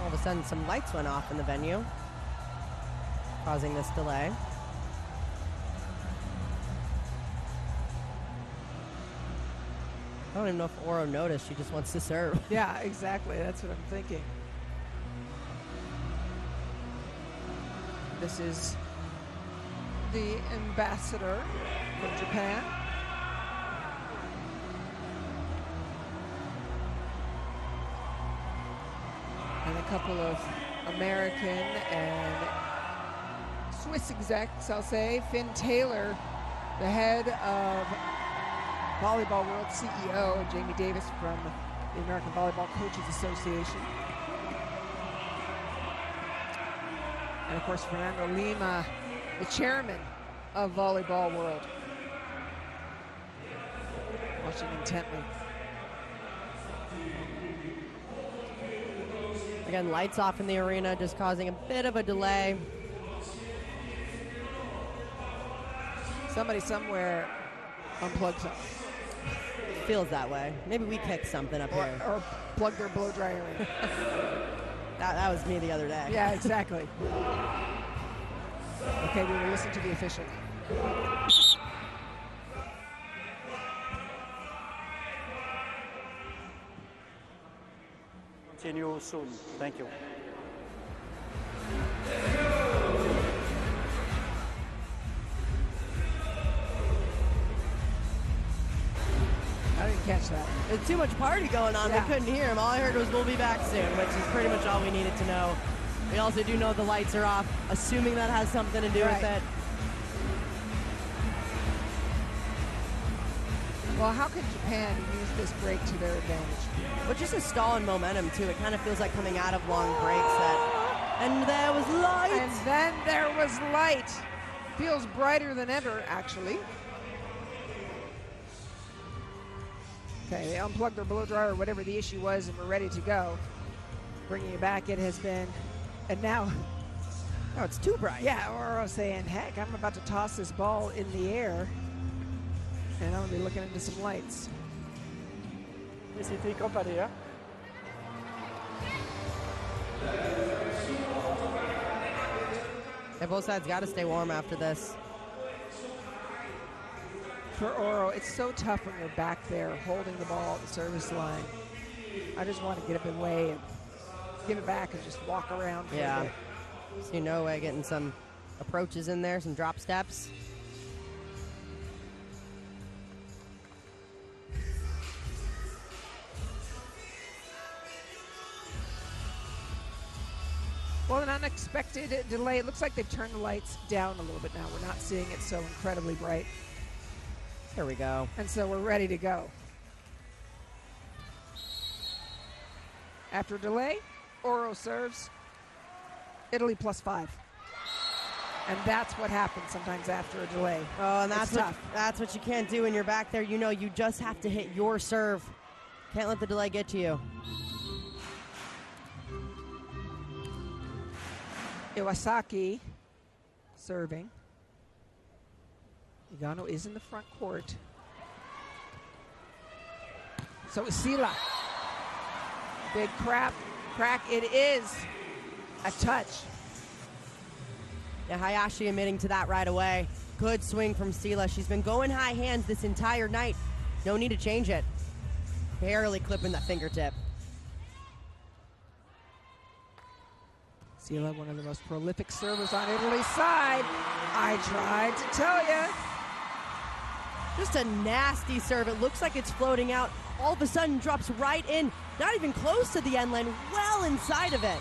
All of a sudden, some lights went off in the venue, causing this delay. I don't even know if Oro noticed. She just wants to serve. Yeah, exactly. That's what I'm thinking. This is the ambassador from Japan. And a couple of American and Swiss execs, I'll say. Finn Taylor, the head of Volleyball World CEO, and Jamie Davis from the American Volleyball Coaches Association. And of course, Fernando Lima, the chairman of Volleyball World, watching intently. Again, lights off in the arena, just causing a bit of a delay. Somebody somewhere unplugged something. Feels that way. Maybe we kicked something up here. Or plugged their blow dryer in. That was me the other day. Yeah, exactly. Okay, we will listen to the official. Continue soon. Thank you. I didn't catch that. There's too much party going on. Yeah. We couldn't hear him. All I heard was we'll be back soon, which is pretty much all we needed to know. We also do know the lights are off, assuming that has something to do with it. Well, how could Japan use this break to their advantage? But just a stall in momentum, too. It kind of feels like coming out of long breaks. And there was light. And then there was light. Feels brighter than ever, actually. Okay, they unplugged their blow dryer or whatever the issue was, and we're ready to go. Bringing it back, it has been, and now, oh, it's too bright. yeah, Oro saying, heck, I'm about to toss this ball in the air, and I'm gonna be looking into some lights. Visitez compañía. Yeah, both sides got to stay warm after this. For Oro, it's so tough when you're back there holding the ball at the service line. I just want to get up and way and give it back and just walk around for a Yeah. bit. So you know, getting some approaches in there, some drop steps. Well, an unexpected delay. It looks like they've turned the lights down a little bit now. We're not seeing it so incredibly bright. There we go. And so we're ready to go. After a delay, Oro serves. Italy +5. And that's what happens sometimes after a delay. Oh, and It's that's tough. what you can't do when you're back there. You know, you just have to hit your serve. Can't let the delay get to you. Iwasaki serving. Igano is in the front court. So is Sila. Big crack. It is a touch. Yeah, Hayashi admitting to that right away. Good swing from Sila. She's been going high hands this entire night. No need to change it. Barely clipping that fingertip. Sila, one of the most prolific servers on Italy's side. I tried to tell you. Just a nasty serve. It looks like it's floating out. All of a sudden drops right in. Not even close to the end line. Well inside of it.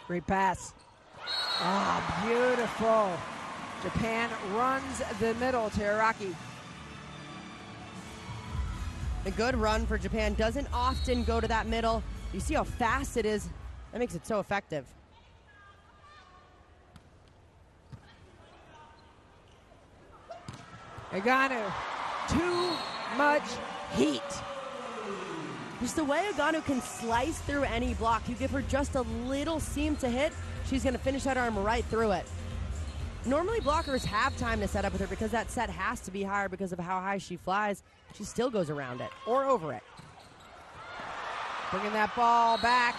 Great pass. Ah, beautiful. Japan runs the middle to Iraqi. A good run for Japan. Doesn't often go to that middle. You see how fast it is. That makes it so effective. Igano, too much heat. Just the way Agano can slice through any block. You give her just a little seam to hit, she's going to finish that arm right through it. Normally blockers have time to set up with her because that set has to be higher because of how high she flies. She still goes around it or over it. Bringing that ball back,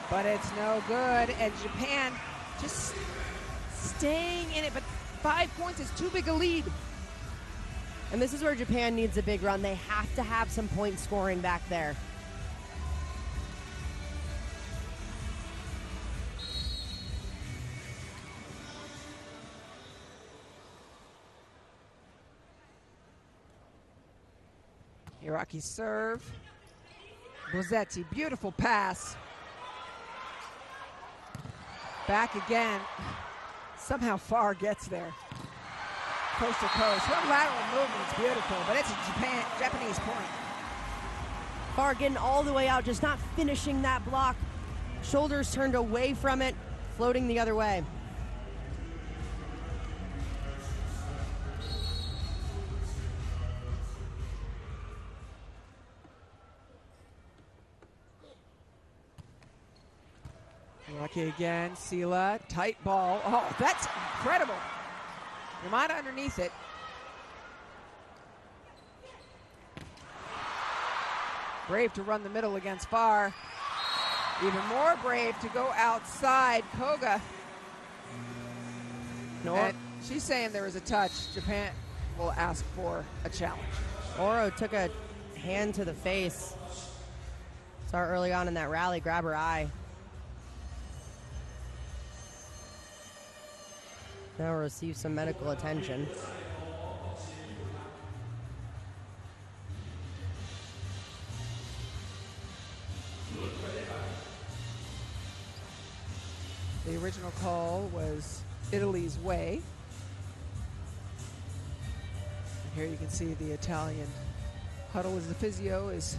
but it's no good. And Japan just staying in it, but 5 points is too big a lead. And this is where Japan needs a big run. They have to have some point scoring back there. Iraqi serve. Bozzetti, beautiful pass. Back again. Somehow Farr gets there. Coast to coast. Her lateral movement's beautiful, but it's a Japanese point. Farr getting all the way out, just not finishing that block. Shoulders turned away from it, floating the other way. Lucky again, Sila, tight ball. Oh, that's incredible. Yamada underneath it. Brave to run the middle against Farr. Even more brave to go outside. Koga. And she's saying there was a touch. Japan will ask for a challenge. Oro took a hand to the face. Saw her early on in that rally, grab her eye. Now receive some medical attention. The original call was Italy's way. Here you can see the Italian huddle as the physio is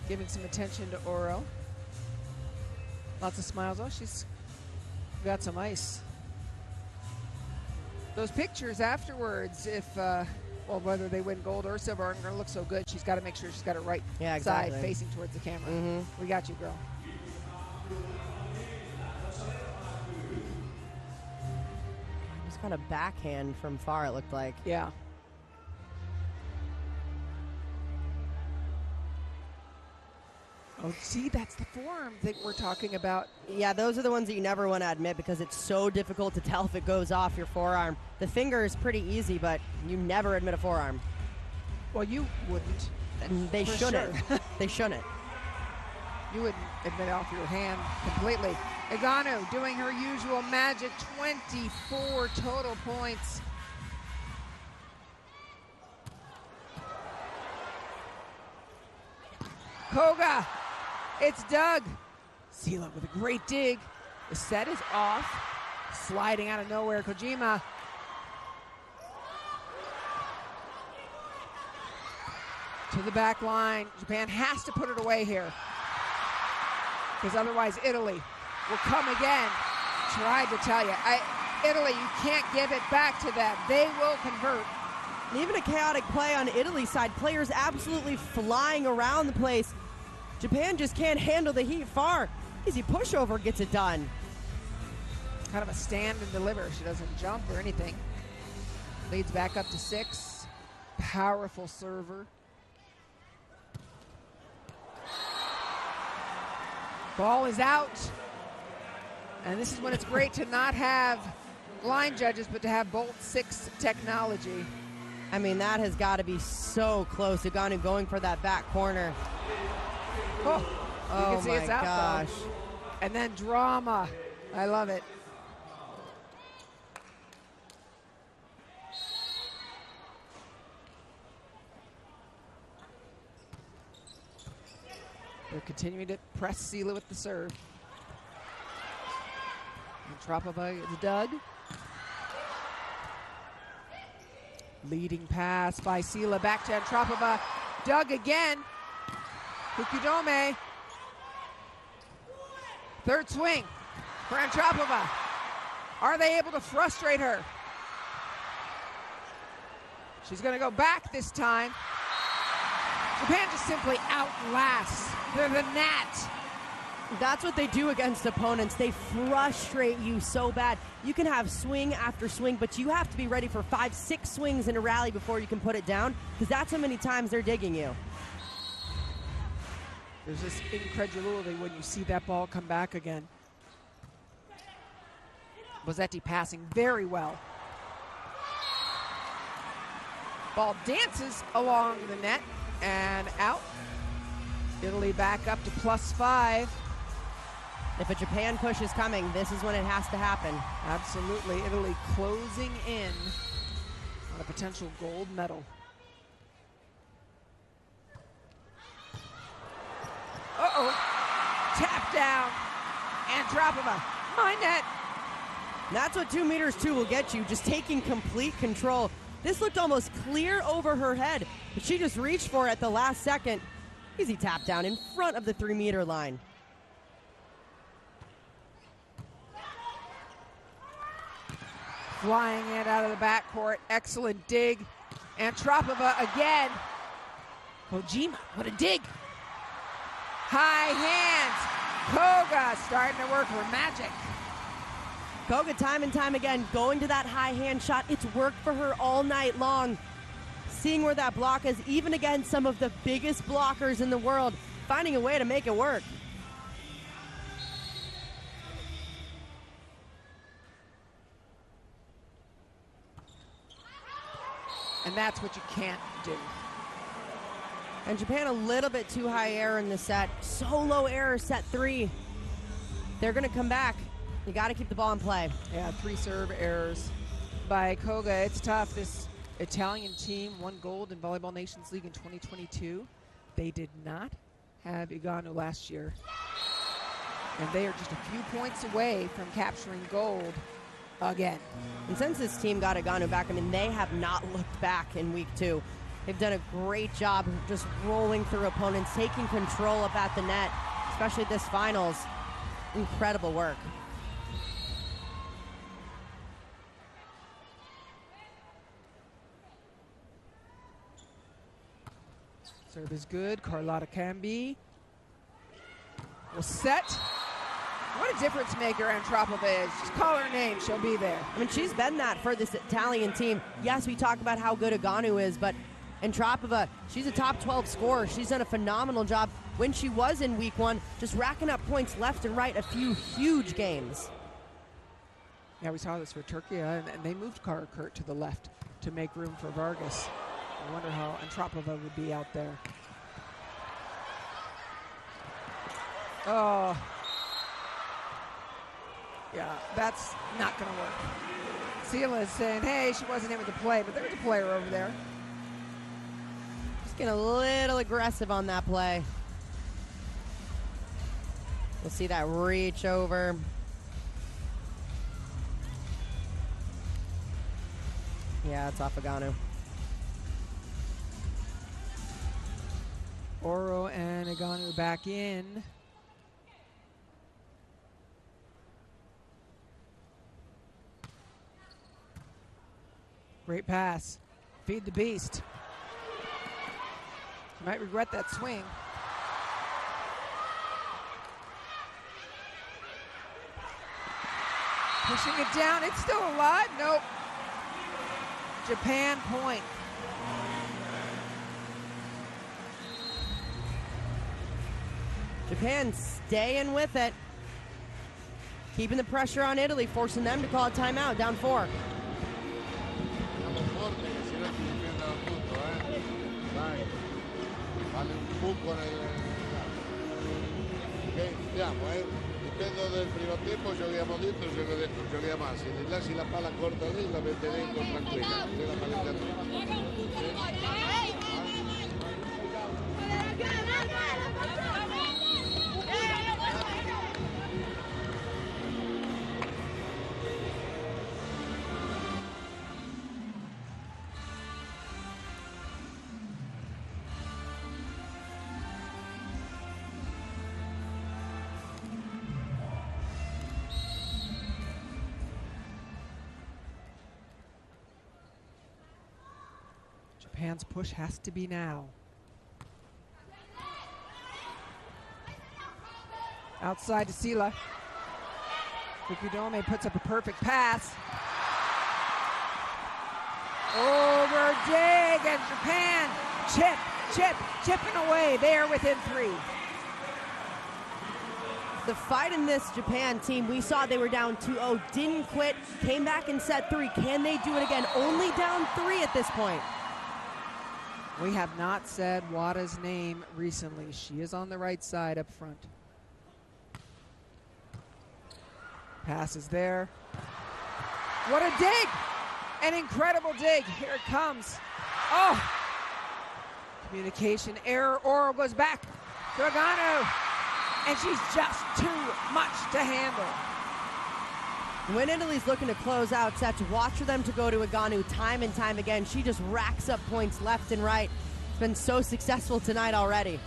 giving some attention to Oro. Lots of smiles. Oh, she's got some ice. Those pictures afterwards, if well, whether they win gold or silver, aren't going to look so good. She's got to make sure she's got it right side facing towards the camera. We got you, girl. Just got a backhand from far, it looked like. Yeah. Oh, see, that's the forearm that we're talking about. Yeah, those are the ones that you never want to admit because it's so difficult to tell if it goes off your forearm. The finger is pretty easy, but you never admit a forearm. Well, you wouldn't. And they shouldn't. Sure. They shouldn't. You wouldn't admit off your hand completely. Egano doing her usual magic, 24 total points. Koga, it's Doug. Sela with a great dig. The set is off. Sliding out of nowhere, Kojima. To the back line. Japan has to put it away here, because otherwise Italy will come again. Tried to tell you. Italy, you can't give it back to them. They will convert. And even a chaotic play on Italy's side. Players absolutely flying around the place. Japan just can't handle the heat far. Easy pushover gets it done. Kind of a stand and deliver. She doesn't jump or anything. Leads back up to 6. Powerful server. Ball is out. And this is when it's great to not have line judges, but to have Bolt 6 technology. I mean, that has got to be so close. Egano going for that back corner. Oh, you can see my it's out, gosh. though. And then drama. I love it. They're continuing to press Sela with the serve. And Tropova is Doug. Leading pass by Sela back to Antropova. Doug again. Kukudome. Third swing for Antropova. Are they able to frustrate her? She's going to go back this time. Japan just simply outlasts. They're the gnat. That's what they do against opponents. They frustrate you so bad. You can have swing after swing, but you have to be ready for 5-6 swings in a rally before you can put it down, because that's how many times they're digging you. There's this incredulity when you see that ball come back again. Bozzetti passing very well. Ball dances along the net and out. Italy back up to +5. If a Japan push is coming, this is when it has to happen. Absolutely. Italy closing in on a potential gold medal. Uh-oh. Tap down. Antropova. My net. That's what 2 meters 2 will get you, just taking complete control. This looked almost clear over her head, but she just reached for it at the last second. Easy tap down in front of the 3-meter line. Flying it out of the backcourt. Excellent dig. Antropova again. Kojima, what a dig. High hands. Koga starting to work her magic. Koga time and time again going to that high hand shot. It's worked for her all night long. Seeing where that block is, even against some of the biggest blockers in the world, finding a way to make it work. And that's what you can't do. And Japan a little bit too high error in the set. So low error, set 3. They're going to come back. You got to keep the ball in play. Yeah, 3 serve errors by Koga. It's tough. This Italian team won gold in Volleyball Nations League in 2022. They did not have Egano last year. And they are just a few points away from capturing gold again. And since this team got Aganu back, I mean, they have not looked back in week 2. They've done a great job just rolling through opponents, taking control up at the net, especially this finals. Incredible work. Serve is good. Carlotta Cambi will set. What a difference maker Antropova is. Just call her name, she'll be there. I mean, she's been that for this Italian team. Yes, we talk about how good Aganu is, but Antropova, she's a top 12 scorer. She's done a phenomenal job when she was in week 1, just racking up points left and right, a few huge games. Yeah, we saw this for Turkey, and they moved Kara Kurt to the left to make room for Vargas. I wonder how Antropova would be out there. Oh. Yeah, that's not going to work. Sela is saying, hey, she wasn't able to play, but there's a player over there. Just getting a little aggressive on that play. We'll see that reach over. Yeah, it's off Aganu. Oro and Aganu back in. Great pass. Feed the beast. You might regret that swing. Pushing it down. It's still alive. Nope. Japan point. Japan staying with it. Keeping the pressure on Italy, forcing them to call a timeout, down 4. Vale un buco dipende del primo tempo, giochiamo dentro, giochiamo a. Se lasci la palla corta lì, la mette dentro tranquilla, se la palla Japan's push has to be now. Outside to Sela. Fukudome puts up a perfect pass. Over dig, and Japan chipping away. They are within 3. The fight in this Japan team, we saw they were down 2-0, didn't quit, came back in set 3. Can they do it again? Only down 3 at this point. We have not said Wada's name recently. She is on the right side up front. Pass is there. What a dig! An incredible dig. Here it comes. Oh! Communication error. Oro goes back to Aganu. And she's just too much to handle. When Italy's looking to close out sets, watch for them to go to Aganu time and time again. She just racks up points left and right. It's been so successful tonight already.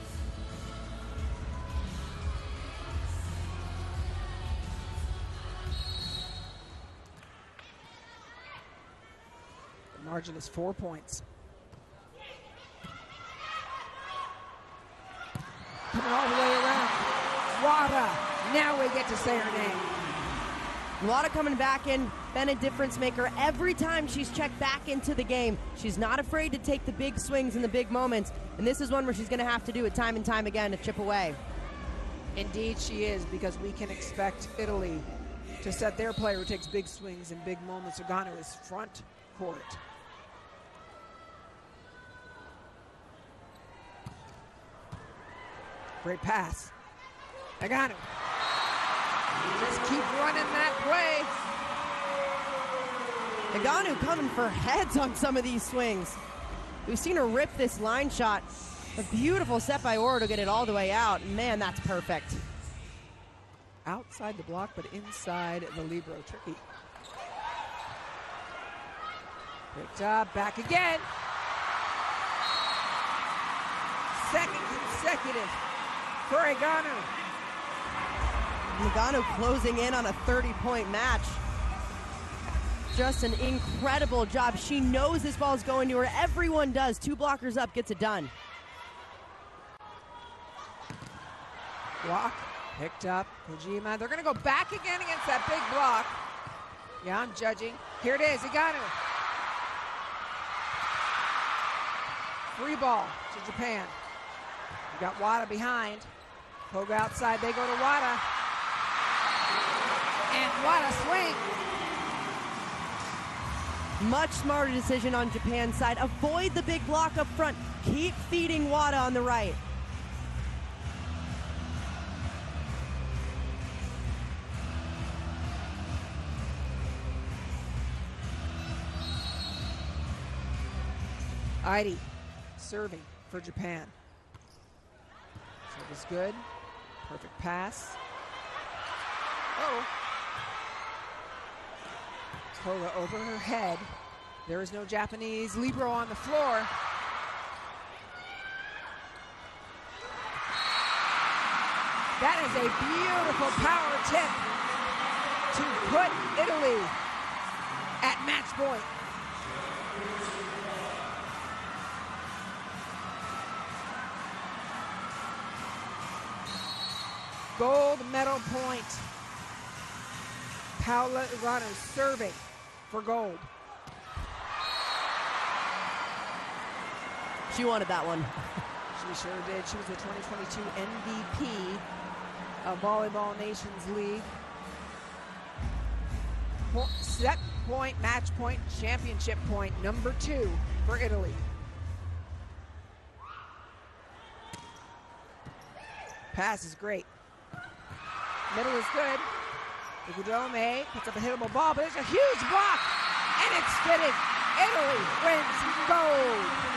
The margin is 4 points. Coming all the way around. Wada. Now we get to say her name. Wada coming back in, been a difference maker every time she's checked back into the game. She's not afraid to take the big swings in the big moments, and this is one where she's going to have to do it time and time again to chip away. Indeed she is, because we can expect Italy to set their player who takes big swings in big moments. Aganu is front court. Great pass. Aganu. Just keep running that play. Aganu coming for heads on some of these swings. We've seen her rip this line shot. A beautiful set by Oro to get it all the way out. Man, that's perfect. Outside the block, but inside the libero. Tricky. Picked up, back again. Second consecutive for Eganu. Nagano closing in on a 30-point match. Just an incredible job. She knows this ball is going to her. Everyone does. 2 blockers up, gets it done. Block, picked up, Kojima. They're gonna go back again against that big block. Yeah, I'm judging. Here it is, Eganu. Free ball to Japan. You got Wada behind. Pogo outside, they go to Wada. And Wada swing. Much smarter decision on Japan's side. Avoid the big block up front. Keep feeding Wada on the right. Airi serving for Japan. Service good. Perfect pass. Oh. Koga over her head. There is no Japanese libero on the floor. That is a beautiful power tip to put Italy at match point. Gold medal point. Paola Eganu serving for gold. She wanted that one. She sure did. She was the 2022 MVP of Volleyball Nations League. Set point, match point, championship point, number 2 for Italy. Pass is great. Middle is good. Iguodome puts up a hittable ball, but there's a huge block, and it's fitted. Italy wins gold.